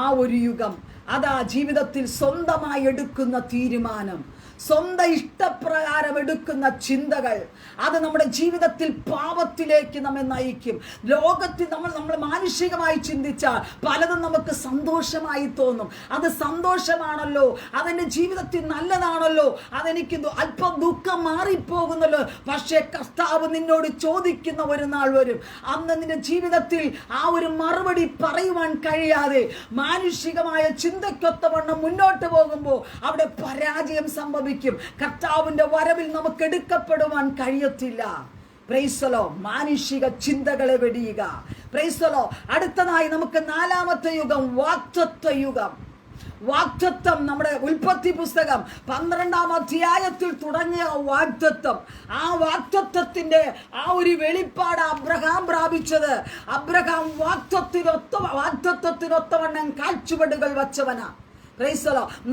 ആ ഒരു യുഗം, അതാ ജീവിതത്തിൽ സ്വന്തമായി എടുക്കുന്ന തീരുമാനം, സ്വന്തം ഇഷ്ടപ്രകാരം എടുക്കുന്ന ചിന്തകൾ, അത് നമ്മുടെ ജീവിതത്തിൽ പാപത്തിലേക്ക് നമ്മെ നയിക്കും. ലോകത്തിൽ നമ്മൾ മാനുഷികമായി ചിന്തിച്ചാൽ പലതും നമുക്ക് സന്തോഷമായി തോന്നും. അത് സന്തോഷമാണല്ലോ, അതെൻ്റെ ജീവിതത്തിൽ നല്ലതാണല്ലോ, അതെനിക്ക് അല്പം ദുഃഖം മാറിപ്പോകുന്നല്ലോ. പക്ഷേ കർത്താവ് നിന്നോട് ചോദിക്കുന്ന ഒരു നാൾ വരും, അന്ന് നിന്റെ ജീവിതത്തിൽ ആ ഒരു മറുപടി പറയുവാൻ കഴിയാതെ മാനുഷികമായ ചിന്തയ്ക്കൊത്തവണ്ണം മുന്നോട്ട് പോകുമ്പോൾ അവിടെ പരാജയം സംഭവിക്കും. സംഭവിക്കും. കർത്താവിന്റെ വരവിൽ നമുക്ക് എടുക്കപ്പെടുവാൻ കഴിയത്തില്ല. Price the Lord. മാനുഷിക ചിന്തകളെ വെടിയുക. Price the Lord. അടുത്തതായി നമുക്ക് 4-ാമത്തെ യുഗം, വാഗ്ദത്ത യുഗം. വാഗ്ദത്തം നമ്മുടെ ഉൽപ്പത്തി പുസ്തകം 12-ാം അധ്യായത്തിൽ തുടങ്ങിയ വാഗ്ദത്തം, ആ വാഗ്ദത്തത്തിന്റെ ആ ഒരു വെളിപ്പാട് അബ്രഹാം പ്രാപിച്ചത്. അബ്രഹാം വാഗ്ദത്തത്തിനൊത്തവണ്ണം കാൽച്ചുവടുകൾ വച്ചവനാ.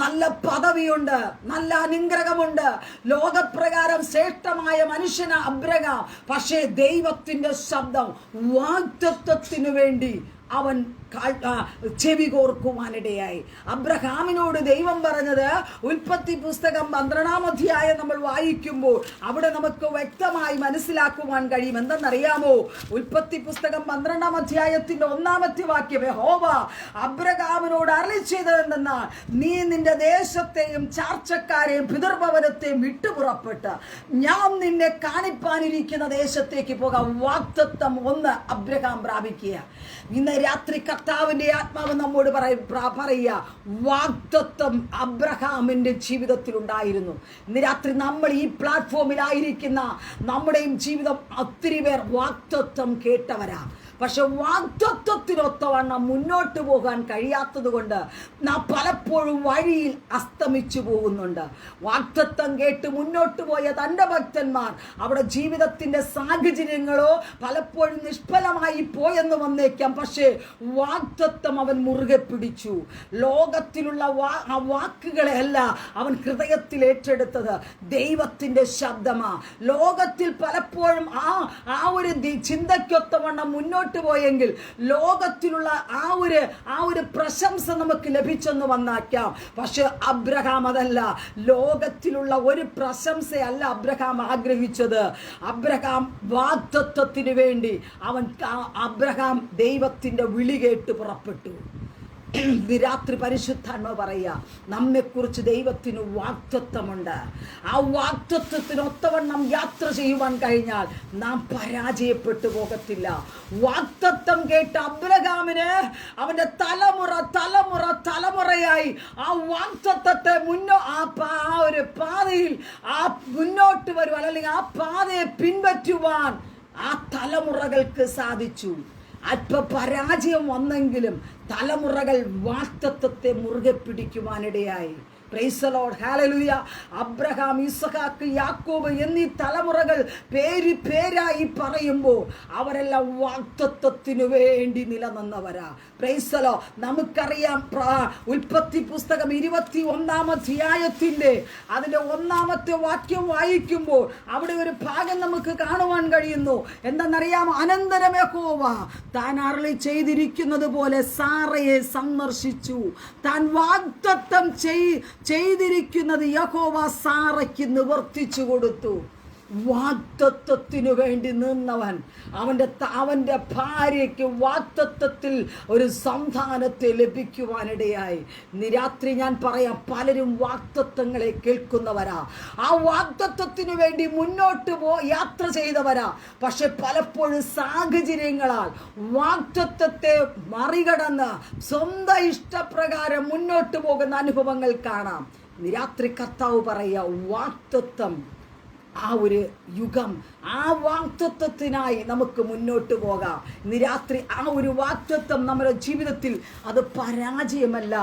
നല്ല പദവിയുണ്ട്, നല്ല അനുഗ്രഹമുണ്ട്, ലോകപ്രകാരം ശ്രേഷ്ഠമായ മനുഷ്യന് അബ്രഹാം. പക്ഷേ ദൈവത്തിന്റെ ശബ്ദം, വാഗ്ദത്തത്തിനു വേണ്ടി അവൻ ചെവി കോർക്കുവാനിടയായി. അബ്രഹാമിനോട് ദൈവം പറഞ്ഞത് ഉൽപ്പത്തി പുസ്തകം 12-ാം അധ്യായം നമ്മൾ വായിക്കുമ്പോൾ അവിടെ നമുക്ക് വ്യക്തമായി മനസ്സിലാക്കുവാൻ കഴിയും. എന്തെന്നറിയാമോ? ഉൽപ്പത്തി പുസ്തകം 12-ാം അധ്യായത്തിന്റെ 1-ാമത്തെ വാക്യം, യഹോവ അബ്രഹാമിനോട് അരുളിച്ചെയ്തത് എന്തെന്നാൽ, നീ നിന്റെ ദേശത്തെയും ചാർച്ചക്കാരെയും പിതൃഭവനത്തെയും വിട്ടുപുറപ്പെട്ട് ഞാൻ നിന്നെ കാണിപ്പാനിരിക്കുന്ന ദേശത്തേക്ക് പോകാം. വാഗ്ദത്തം 1 അബ്രഹാം പ്രാപിക്കുക. ഇന്ന് രാത്രി കർത്താവിന്റെ ആത്മാവ് നമ്മോട് പറയുക, വാഗ്ദത്തം അബ്രഹാമിന്റെ ജീവിതത്തിൽ ഉണ്ടായിരുന്നു. ഇന്ന് രാത്രി നമ്മൾ ഈ പ്ലാറ്റ്ഫോമിലായിരിക്കുന്ന നമ്മുടെയും ജീവിതം ഒത്തിരി പേർ വാഗ്ദത്തം കേട്ടവരാ. പക്ഷെ വാഗ്ദത്തത്തിനൊത്തവണ്ണം മുന്നോട്ട് പോകാൻ കഴിയാത്തത് കൊണ്ട് നാം പലപ്പോഴും വഴിയിൽ അസ്തമിച്ചു പോകുന്നുണ്ട്. വാഗ്ദത്തം കേട്ട് മുന്നോട്ട് പോയ തൻ്റെ ഭക്തന്മാർ അവിടെ ജീവിതത്തിൻ്റെ സാഹചര്യങ്ങളോ പലപ്പോഴും നിഷ്ഫലമായി പോയെന്ന് വന്നേക്കാം. പക്ഷേ വാഗ്ദത്തം അവൻ മുറുകെ പിടിച്ചു. ലോകത്തിലുള്ള ആ വാക്കുകളെ അല്ല അവൻ ഹൃദയത്തിൽ ഏറ്റെടുത്തത്, ദൈവത്തിൻ്റെ ശബ്ദമാ. ലോകത്തിൽ പലപ്പോഴും ആ ഒരു ചിന്തയ്ക്കൊത്തവണ്ണം മുന്നോട്ട് പോയെങ്കിൽ ലോകത്തിലുള്ള ആ ഒരു പ്രശംസ നമുക്ക് ലഭിച്ചെന്ന് വന്നേക്കാം. പക്ഷെ അബ്രഹാം അതല്ല. ലോകത്തിലുള്ള ഒരു പ്രശംസയല്ല അബ്രഹാം ആഗ്രഹിച്ചത്. അബ്രഹാം വാഗ്ദത്തത്തിന് വേണ്ടി അബ്രഹാം ദൈവത്തിന്റെ വിളി കേട്ട് പുറപ്പെട്ടു. രാത്രി പരിശുദ്ധാത്മ പറയുക, നമ്മെക്കുറിച്ച് ദൈവത്തിന് വാഗ്ദത്തമുണ്ട്. ആ വാഗ്ദത്തത്തിനൊത്തവണ്ണം യാത്ര ചെയ്യുവാൻ കഴിഞ്ഞാൽ നാം പരാജയപ്പെട്ടു പോകത്തില്ല. വാഗ്ദത്തം കേട്ട അബ്രഹാമിന് അവന്റെ തലമുറയായി ആ വാഗ്ദത്തത്തെ ആ ഒരു പാതയിൽ മുന്നോട്ട് വരുവാൻ, അല്ലെങ്കിൽ ആ പാതയെ പിൻപറ്റുവാൻ ആ തലമുറകൾക്ക് സാധിച്ചു. അല്പ പരാജയം വന്നെങ്കിലും തലമുറകൾ വാഗ്ദത്തത്തെ മുറുകെ പിടിക്കുവാനിടയായി. പ്രൈസ് ദി ലോർഡ്, ഹല്ലേലൂയ. അബ്രഹാം, ഇസ്ഹാക്ക്, യാക്കോബ് എന്നീ തലമുറകൾ പേരായി പറയുമ്പോൾ അവരെല്ലാം വാഗ്ദത്തത്തിനു വേണ്ടി നിലനിന്നവരാ. Price the Lord. നമുക്കറിയാം, ഉൽപ്പത്തി പുസ്തകം 21-ാം അധ്യായത്തിന്റെ അതിന്റെ 1-ാമത്തെ വാക്യം വായിക്കുമ്പോൾ അവിടെ ഒരു ഭാഗം നമുക്ക് കാണുവാൻ കഴിയുന്നു. എന്തെന്നറിയാമോ? അനന്തരം യഹോവ താൻ അരുളി ചെയ്തിരിക്കുന്നത് പോലെ സാറയെ സന്ദർശിച്ചു. താൻ വാഗ്ദത്തം ചെയ്തിരിക്കുന്നത് യഹോവ സാറയ്ക്ക് നിവർത്തിച്ചു കൊടുത്തു. വാഗ്ദത്തത്തിനു വേണ്ടി നിന്നവൻ അവന്റെ ഭാര്യയ്ക്ക് വാഗ്ദത്തത്തിൽ ഒരു സന്താനത്തെ ലഭിക്കുവാനിടയായി. രാത്രി ഞാൻ പറയാം, പലരും വാഗ്ദത്തങ്ങളെ കേൾക്കുന്നവരാ, ആ വാഗ്ദത്തത്തിനു വേണ്ടി മുന്നോട്ട് യാത്ര ചെയ്തവരാ. പക്ഷെ പലപ്പോഴും സാഹചര്യങ്ങളാൽ വാഗ്ദത്തത്തെ മറികടന്ന് സ്വന്തം ഇഷ്ടപ്രകാരം മുന്നോട്ട് പോകുന്ന അനുഭവങ്ങൾ കാണാം. രാത്രി കർത്താവ് പറയുക, വാഗ്ദത്തം, ആ ഒരു യുഗം, ആ വാഗ്ദത്തത്തിനായി നമുക്ക് മുന്നോട്ട് പോകാം. ഇന്ന് രാത്രി ആ ഒരു വാഗ്ദത്തം നമ്മുടെ ജീവിതത്തിൽ അത് പരാജയമല്ല,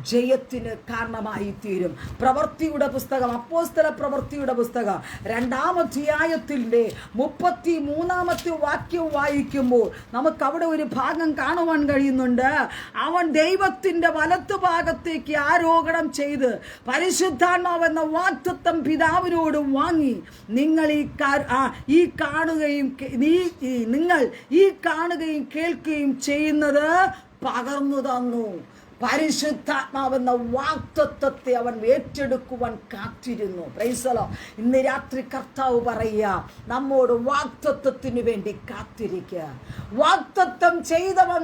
ജയത്തിന് കാരണമായി തീരും. പ്രവൃത്തിയുടെ പുസ്തകം, അപ്പോസ്തല പ്രവൃത്തിയുടെ പുസ്തകം 2-ാം അധ്യായത്തിൻ്റെ 33-ാമത്തെ വാക്യം വായിക്കുമ്പോൾ നമുക്ക് അവിടെ ഒരു ഭാഗം കാണുവാൻ കഴിയുന്നുണ്ട്. അവൻ ദൈവത്തിൻ്റെ വലത്ത് ഭാഗത്തേക്ക് ആരോഹണം ചെയ്ത് പരിശുദ്ധാത്മാവെന്ന വാഗ്ദത്തം പിതാവിനോട് വാങ്ങി, നിങ്ങൾ ഈ കാണുകയും കേൾക്കുകയും ചെയ്യുന്നത് പകർന്നു തന്നു. പരിശുദ്ധാത്മാവെന്ന വാഗ്ദത്തത്തെ അവൻ ഏറ്റെടുക്കുവാൻ കാത്തിരുന്നു. Price the Lord. ഇന്ന് രാത്രി കർത്താവ് പറയുക, നമ്മോട് വാഗ്ദത്തത്തിനു വേണ്ടി കാത്തിരിക്കുക. വാഗ്ദത്തം ചെയ്തവൻ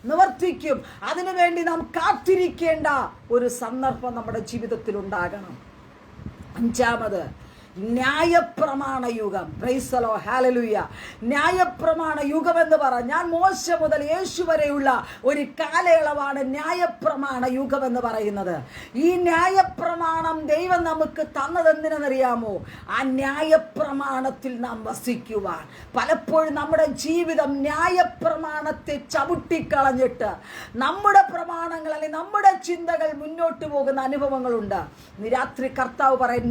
നിവർത്തിക്കും. അതിനുവേണ്ടി നാം കാത്തിരിക്കേണ്ട ഒരു സന്ദർഭം നമ്മുടെ ജീവിതത്തിൽ ഉണ്ടാകണം. 5-ാമത്, ന്യായപ്രമാണ യുഗം. Price the lord, hallelujah. ന്യായപ്രമാണ യുഗം എന്ന് പറഞ്ഞാൽ മോശ മുതൽ യേശു വരെയുള്ള ഒരു കാലയളവാണ് ന്യായപ്രമാണ യുഗം എന്ന് പറയുന്നത്. ഈ ന്യായപ്രമാണം ദൈവം നമുക്ക് തന്നതെന്തിനെന്നറിയാമോ? ആ ന്യായപ്രമാണത്തിൽ നാം വസിക്കുവാൻ. പലപ്പോഴും നമ്മുടെ ജീവിതം ന്യായപ്രമാണത്തെ ചവിട്ടിക്കളഞ്ഞിട്ട് നമ്മുടെ പ്രമാണങ്ങൾ അല്ലെങ്കിൽ നമ്മുടെ ചിന്തകൾ മുന്നോട്ട് പോകുന്ന അനുഭവങ്ങളുണ്ട്. ഇന്ന് രാത്രി കർത്താവ് പറയും,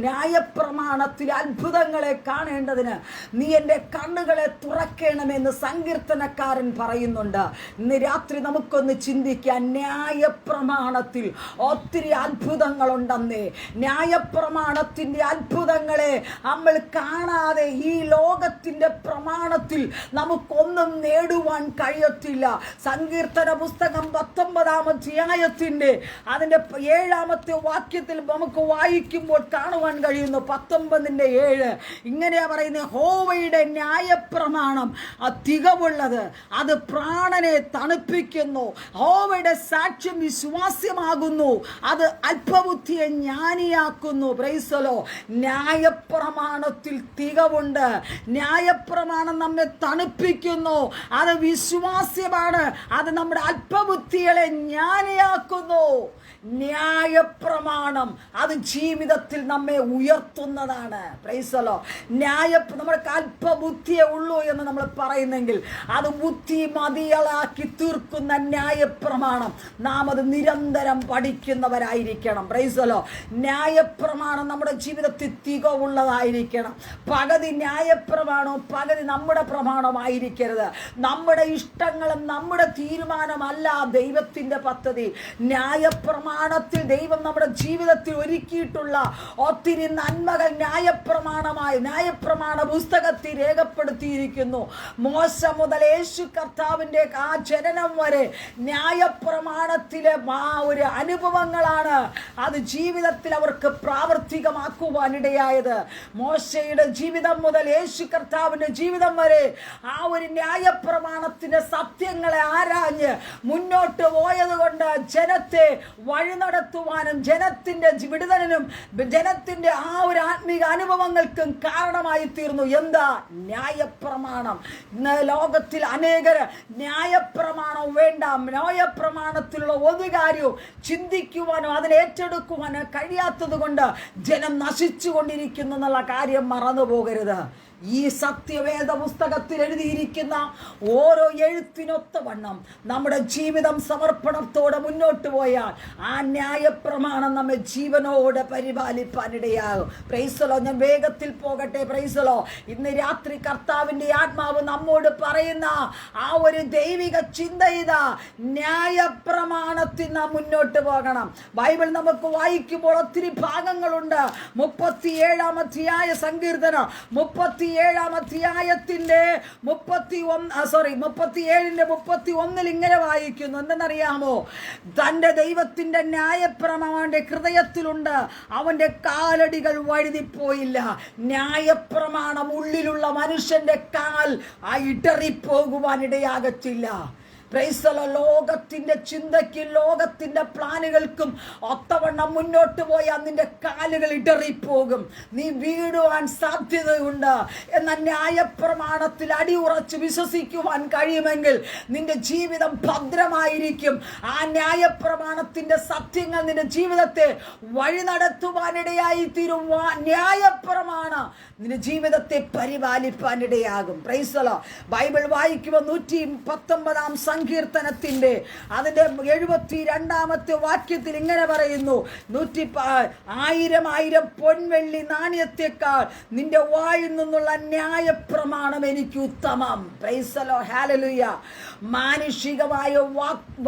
ന്യായപ്രമാണത്തിൽ അത്ഭുതങ്ങളെ കാണേണ്ടതിന് നീ എൻ്റെ കണ്ണുകളെ തുറക്കണമെന്ന് സങ്കീർത്തനക്കാരൻ പറയുന്നുണ്ട്. ഇന്ന് രാത്രി നമുക്കൊന്ന് ചിന്തിക്കാൻ. ന്യായപ്രമാണത്തിൽ ഒത്തിരി അത്ഭുതങ്ങളുണ്ടെന്നേ. ന്യായപ്രമാണത്തിൻ്റെ അത്ഭുതങ്ങളെ നമ്മൾ കാണാതെ ഈ ലോകത്തിൻ്റെ പ്രമാണത്തിൽ നമുക്കൊന്നും നേടുവാൻ കഴിയത്തില്ല. സങ്കീർത്തന പുസ്തകം 19-ാം അധ്യായത്തിൻ്റെ അതിൻ്റെ 7-ാമത്തെ വാക്യത്തിൽ നമുക്ക് വായിക്കുമ്പോൾ കാണുവാൻ കഴിയുന്നു. 19:7 ഇങ്ങനെയാ പറയുന്നത്, യഹോവയുടെ ന്യായപ്രമാണം തികവുള്ളത്, അത് പ്രാണനെ തണുപ്പിക്കുന്നു. യഹോവയുടെ സാക്ഷ്യം വിശ്വാസ്യമാകുന്നു, അത് അല്പബുദ്ധിയെ ജ്ഞാനിയാക്കുന്നു. Praise the lord. ന്യായപ്രമാണത്തിൽ തികവുണ്ട്. ന്യായപ്രമാണം നമ്മെ തണുപ്പിക്കുന്നു, അത് വിശ്വാസ്യമാണ്, അത് നമ്മുടെ അല്പബുദ്ധികളെ ജ്ഞാനിയാക്കുന്നു. ന്യായപ്രമാണം അത് ജീവിതത്തിൽ നമ്മെ ഉയർത്തുന്നതാണ്. Price the Lord. നമ്മൾക്ക് അല്പബുദ്ധിയേ ഉള്ളൂ എന്ന് നമ്മൾ പറയുന്നെങ്കിൽ അത് ബുദ്ധി മതികളാക്കി തീർക്കുന്ന ന്യായപ്രമാണം നാം അത് നിരന്തരം പഠിക്കുന്നവരായിരിക്കണം. Price the Lord. ന്യായപ്രമാണം നമ്മുടെ ജീവിതത്തിൽ തികവുള്ളതായിരിക്കണം. പകുതി ന്യായപ്രമാണവും പകുതി നമ്മുടെ പ്രമാണമായിരിക്കരുത്. നമ്മുടെ ഇഷ്ടങ്ങളും നമ്മുടെ തീരുമാനമല്ല ദൈവത്തിൻ്റെ പദ്ധതി. ന്യായപ്രമാണത്തിൽ ദൈവം നമ്മുടെ ജീവിതത്തിൽ ഒരുക്കിയിട്ടുള്ള ഒത്തിരി നന്മകൾ ന്യായപ്രമാണ പുസ്തകത്തിൽ രേഖപ്പെടുത്തിയിരിക്കുന്നു. മോശ മുതൽ യേശു കർത്താവിൻ്റെ ആ ജനനം വരെ ന്യായപ്രമാണത്തിലെ ആ ഒരു അനുഭവങ്ങളാണ് അത് ജീവിതത്തിൽ അവർക്ക് പ്രാവർത്തികമാക്കുവാനിടയായത്. മോശയുടെ ജീവിതം മുതൽ യേശു കർത്താവിൻ്റെ ജീവിതം വരെ ആ ഒരു ന്യായപ്രമാണത്തിൻ്റെ സത്യങ്ങളെ ആരാഞ്ഞ് മുന്നോട്ട് പോയത് കൊണ്ട് ജനത്തെ വഴി നടത്തുവാനും ജനത്തിൻ്റെ വിടുതലിനും ജനത്തിൻ്റെ ആ ഒരു ആത്മീക അനുഭവങ്ങൾക്കും കാരണമായി തീർന്നു. എന്താ? ന്യായപ്രമാണം. ഇന്ന് ലോകത്തിൽ അനേകർ ന്യായപ്രമാണം വേണ്ട, ന്യായപ്രമാണത്തിലുള്ള ഒരു കാര്യവും ചിന്തിക്കുവാനോ അതിനെ ഏറ്റെടുക്കുവാനോ കഴിയാത്തത് കൊണ്ട് ജനം നശിച്ചു കൊണ്ടിരിക്കുന്നു എന്നുള്ള കാര്യം മറന്നു പോകരുത്. ഈ സത്യവേദ പുസ്തകത്തിൽ എഴുതിയിരിക്കുന്ന ഓരോ എഴുത്തിനൊത്തവണ്ണം നമ്മുടെ ജീവിതം സമർപ്പണത്തോടെ മുന്നോട്ട് പോയാൽ ആ ന്യായപ്രമാണം നമ്മെ ജീവനോടെ പരിപാലിപ്പാനിടയാകും. Praise the Lord. ഞാൻ വേഗത്തിൽ പോകട്ടെ. Price the Lord. ഇന്ന് രാത്രി കർത്താവിൻ്റെ ആത്മാവ് നമ്മോട് പറയുന്ന ആ ഒരു ദൈവിക ചിന്ത ഇതാ, ന്യായപ്രമാണത്തിൽ നാം മുന്നോട്ട് പോകണം. ബൈബിൾ നമുക്ക് വായിക്കുമ്പോൾ ഒത്തിരി ഭാഗങ്ങളുണ്ട്. 37-ാം അധ്യായ സങ്കീർത്തനം 37-ാം അധ്യായത്തിന്റെ 37-ന്റെ ഇങ്ങനെ വായിക്കുന്നു. എന്തെന്നറിയാമോ? തൻ്റെ ദൈവത്തിന്റെ ന്യായപ്രമാണന്റെ ഹൃദയത്തിലുണ്ട്, അവന്റെ കാലടികൾ വഴുതിപ്പോയില്ല. ന്യായപ്രമാണം ഉള്ളിലുള്ള മനുഷ്യന്റെ കാൽ ഇടറിപ്പോകുവാനിടയാകത്തില്ല. Price the Lord. ലോകത്തിന്റെ ചിന്തയ്ക്കും ലോകത്തിന്റെ പ്ലാനുകൾക്കും ഒത്തവണ്ണം മുന്നോട്ട് പോയാൽ നിന്റെ കാലുകൾ ഇടറിപ്പോകും, നീ വീഴുവാൻ സാധ്യതയുണ്ട്. എന്നാൽ ന്യായപ്രമാണത്തിൽ അടിയുറച്ച് വിശ്വസിക്കുവാൻ കഴിയുമെങ്കിൽ നിന്റെ ജീവിതം ഭദ്രമായിരിക്കും. ആ ന്യായപ്രമാണത്തിന്റെ സത്യങ്ങൾ നിന്റെ ജീവിതത്തെ വഴി നടത്തുവാനിടയായി തീരും. ന്യായപ്രമാണം നിന്റെ ജീവിതത്തെ പരിപാലിപ്പാനിടയാകും. Praise the lord. ബൈബിൾ വായിക്കുമ്പോൾ 119-ാം സങ്കീർത്തനത്തിന്റെ അതിന്റെ 72-ാമത്തെ വാക്യത്തിൽ ഇങ്ങനെ പറയുന്നു, 1000 പൊൻവെള്ളി നാണ്യത്തെക്കാൾ നിന്റെ വായിൽ നിന്നുള്ള ന്യായപ്രമാണം എനിക്ക് ഉത്തമം. Price the lord, hallelujah. മാനുഷികമായ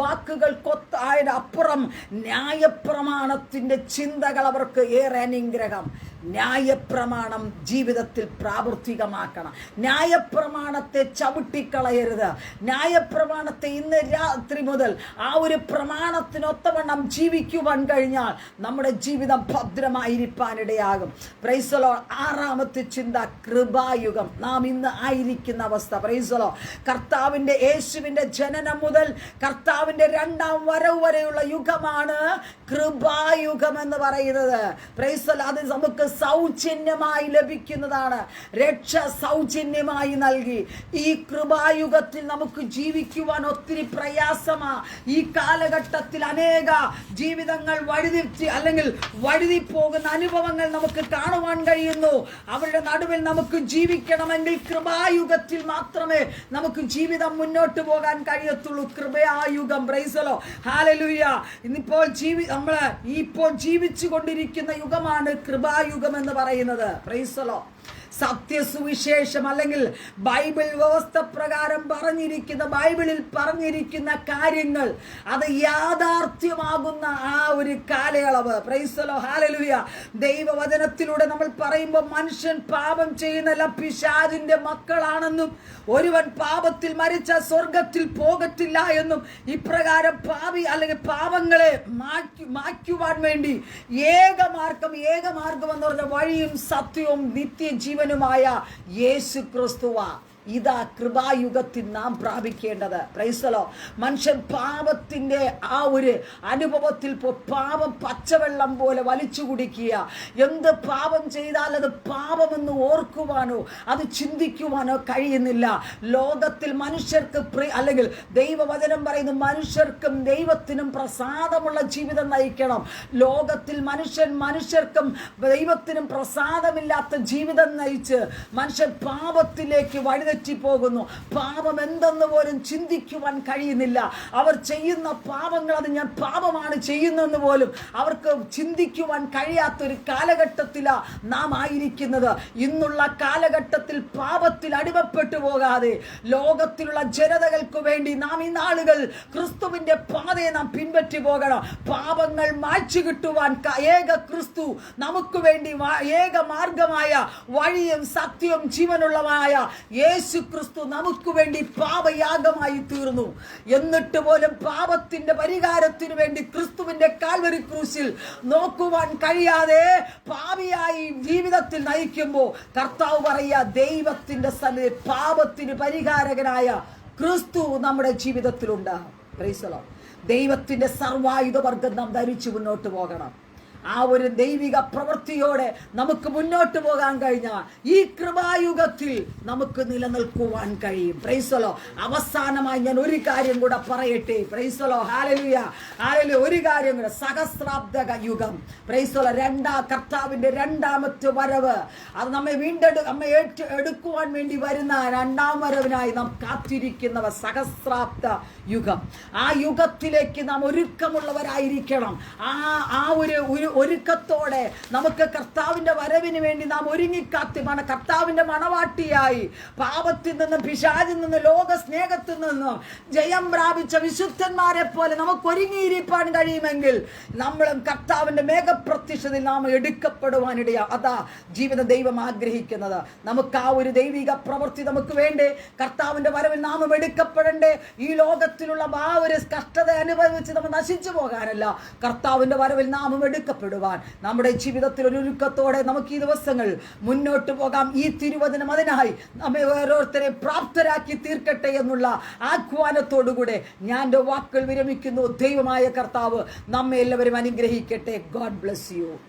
വാക്കുകൾക്കൊത്തതിനപ്പുറം ന്യായപ്രമാണത്തിന്റെ ചിന്തകൾ അവർക്ക് ഏറെ അനുഗ്രഹം. ന്യായപ്രമാണം ജീവിതത്തിൽ പ്രാവർത്തികമാക്കണം. ന്യായപ്രമാണത്തെ ചവിട്ടിക്കളയരുത്. ന്യായപ്രമാണത്തെ ഇന്ന് രാത്രി മുതൽ ആ ഒരു പ്രമാണത്തിനൊത്തവണ്ണം ജീവിക്കുവാൻ കഴിഞ്ഞാൽ നമ്മുടെ ജീവിതം ഭദ്രമായിരിക്കാനിടയാകും. Price the Lord. ആറാമത്തെ ചിന്ത, കൃപായുഗം. നാം ഇന്ന് ആയിരിക്കുന്ന അവസ്ഥ. Price the Lord. കർത്താവിന്റെ യേശുവിന്റെ ജനനം മുതൽ കർത്താവിന്റെ രണ്ടാം വരവ് വരെയുള്ള യുഗമാണ് കൃപായുഗം എന്ന് പറയുന്നത്. Price the Lord. അത് നമുക്ക് സൗജന്യമായി ലഭിക്കുന്നതാണ്. രക്ഷ സൗജന്യമായി നൽകി. ഈ കൃപായുഗത്തിൽ നമുക്ക് ജീവിക്കുവാൻ ഒത്തിരി പ്രയാസമാ. ഈ കാലഘട്ടത്തിൽ അനേക ജീവിതങ്ങൾ വഴുതി പോകുന്ന അനുഭവങ്ങൾ നമുക്ക് കാണുവാൻ കഴിയുന്നു. അവരുടെ നടുവിൽ നമുക്ക് ജീവിക്കണമെങ്കിൽ കൃപായുഗത്തിൽ മാത്രമേ നമുക്ക് ജീവിതം മുന്നോട്ട് പോകാൻ കഴിയത്തുള്ളൂ. കൃപായുഗം. Praise the lord. ഹല്ലേലൂയ. ഇപ്പോൾ ജീവിച്ചു കൊണ്ടിരിക്കുന്ന യുഗമാണ് കൃപായുഗം എന്ന് പറയുന്നത്. Price the Lord. സത്യസുവിശേഷം അല്ലെങ്കിൽ ബൈബിൾ വ്യവസ്ഥ പ്രകാരം ബൈബിളിൽ പറഞ്ഞിരിക്കുന്ന കാര്യങ്ങൾ അത് യാഥാർത്ഥ്യമാകുന്ന ആ ഒരു കാലയളവ്. Price the lord. ഹല്ലേലൂയ. ദൈവവചനത്തിലൂടെ നമ്മൾ പറയുമ്പോൾ മനുഷ്യൻ പാപം ചെയ്യുന്ന പിശാചിന്റെ മക്കളാണെന്നും ഒരുവൻ പാപത്തിൽ മരിച്ച സ്വർഗത്തിൽ പോകത്തില്ല എന്നും ഇപ്രകാരം പാപങ്ങളെ മാറ്റുവാൻ വേണ്ടി ഏകമാർഗം എന്ന് പറഞ്ഞ വഴിയും സത്യവും നിത്യജീവനുമായ യേശു ക്രിസ്തുവാ. ഇതാ കൃപായുഗത്തിൽ നാം പ്രാപിക്കേണ്ടത്. Price the Lord. മനുഷ്യൻ പാപത്തിന്റെ ആ ഒരു അനുഭവത്തിൽ പാപം പച്ചവെള്ളം പോലെ വലിച്ചു കുടിക്കുക. എന്ത് പാപം ചെയ്താൽ അത് പാപമെന്ന് ഓർക്കുവാനോ അത് ചിന്തിക്കുവാനോ കഴിയുന്നില്ല. ലോകത്തിൽ മനുഷ്യർക്ക് അല്ലെങ്കിൽ ദൈവവചനം പറയുന്നു, മനുഷ്യർക്കും ദൈവത്തിനും പ്രസാദമുള്ള ജീവിതം നയിക്കണം. ലോകത്തിൽ മനുഷ്യർക്കും ദൈവത്തിനും പ്രസാദമില്ലാത്ത ജീവിതം നയിച്ച് മനുഷ്യൻ പാപത്തിലേക്ക് പോകുന്നു. പാപം എന്തെന്ന് പോലും ചിന്തിക്കുവാൻ കഴിയുന്നില്ല. അവർ ചെയ്യുന്ന പാപങ്ങൾ അത് ഞാൻ പാപമാണ് ചെയ്യുന്നതെന്ന് പോലും അവർക്ക് ചിന്തിക്കുവാൻ കഴിയാത്തൊരു കാലഘട്ടത്തിലാണ് നാം ആയിരിക്കുന്നത്. ഇന്നുള്ള കാലഘട്ടത്തിൽ പാപത്തിൽ അടിമപ്പെട്ടു പോകാതെ ലോകത്തിലുള്ള ജനതകൾക്ക് വേണ്ടി നാം ഈ നാളുകൾ ക്രിസ്തുവിന്റെ പാതയെ നാം പിൻപറ്റി പോകണം. പാപങ്ങൾ മായ്ച്ചു കിട്ടുവാൻ ഏക ക്രിസ്തു നമുക്ക് വേണ്ടി ഏക മാർഗമായ വഴിയും സത്യവും ജീവനുള്ളമായ യേശു ക്രിസ്തു നമുക്ക് വേണ്ടി പാപയാഗമായി തീർന്നു. എന്നിട്ട് പോലും പാപത്തിന്റെ പരിഹാരത്തിനു വേണ്ടി ക്രിസ്തുവിന്റെ കാൽവരി ക്രൂശിൽ നോക്കുവാൻ കഴിയാതെ പാപിയായി ജീവിതത്തിൽ നയിക്കുമ്പോൾ കർത്താവ് പറയുക, ദൈവത്തിന്റെ സന്നിധി പാപത്തിന് പരിഹാരകനായ ക്രിസ്തു നമ്മുടെ ജീവിതത്തിലുണ്ട്. Price the Lord. ദൈവത്തിന്റെ സർവായുധവർഗം നാം ധരിച്ചു മുന്നോട്ട് പോകണം. ആ ഒരു ദൈവിക പ്രവൃത്തിയോടെ നമുക്ക് മുന്നോട്ട് പോകാൻ കഴിഞ്ഞാൽ ഈ കൃപായുഗത്തിൽ നമുക്ക് നിലനിൽക്കുവാൻ കഴിയും. Price the Lord. അവസാനമായി ഞാൻ ഒരു കാര്യം കൂടെ പറയട്ടെ. Price the lord. Hallelujah. Hallelujah. ഒരു കാര്യം കൂടെ. സഹസ്രാബ്ദ യുഗം. Price the Lord. കർത്താവിന്റെ രണ്ടാമത്തെ വരവ് അത് നമ്മെ എടുക്കുവാൻ വേണ്ടി വരുന്ന രണ്ടാം വരവിനായി നാം കാത്തിരിക്കുന്നവ സഹസ്രാബ്ദ യുഗം. ആ യുഗത്തിലേക്ക് നാം ഒരുക്കമുള്ളവരായിരിക്കണം. ആ ഒരു ഒരുക്കത്തോടെ നമുക്ക് കർത്താവിന്റെ വരവിന് വേണ്ടി നാം ഒരുങ്ങിക്കാത്തിമാണ്. കർത്താവിന്റെ മണവാട്ടിയായി പാപത്തിൽ നിന്നും പിശാചിൽ നിന്നും ലോക സ്നേഹത്തിൽ നിന്നും ജയം പ്രാപിച്ച വിശുദ്ധന്മാരെ പോലെ നമുക്ക് ഒരുങ്ങിയിരിക്കാൻ കഴിയുമെങ്കിൽ നമ്മളും കർത്താവിന്റെ മേഘപ്രത്യക്ഷതയിൽ നാം എടുക്കപ്പെടുവാനിടയാ. അതാ ജീവിത ദൈവം ആഗ്രഹിക്കുന്നത്. നമുക്ക് ആ ഒരു ദൈവിക പ്രവൃത്തി നമുക്ക് വേണ്ടേ. കർത്താവിന്റെ വരവിൽ നാം എടുക്കപ്പെടണ്ടേ. ഈ ലോകത്തിലുള്ള ആ ഒരു കഷ്ടത അനുഭവിച്ച് നമ്മൾ നശിച്ചു പോകാനല്ല, കർത്താവിന്റെ വരവിൽ നാം എടുക്കപ്പെടുവാൻ നമ്മുടെ ജീവിതത്തിൽ ഒരു ഒരുക്കത്തോടെ നമുക്ക് ഈ ദിവസങ്ങൾ മുന്നോട്ട് പോകാം. ഈ തിരുവചനം അതിനായി നമ്മെ ഓരോരുത്തരെ പ്രാപ്തരാക്കി തീർക്കട്ടെ എന്നുള്ള ആഹ്വാനത്തോടുകൂടെ ഞാൻ എൻ്റെ വാക്കുകൾ വിരമിക്കുന്നു. ദൈവമായ കർത്താവ് നമ്മെ എല്ലാവരും അനുഗ്രഹിക്കട്ടെ. God bless you.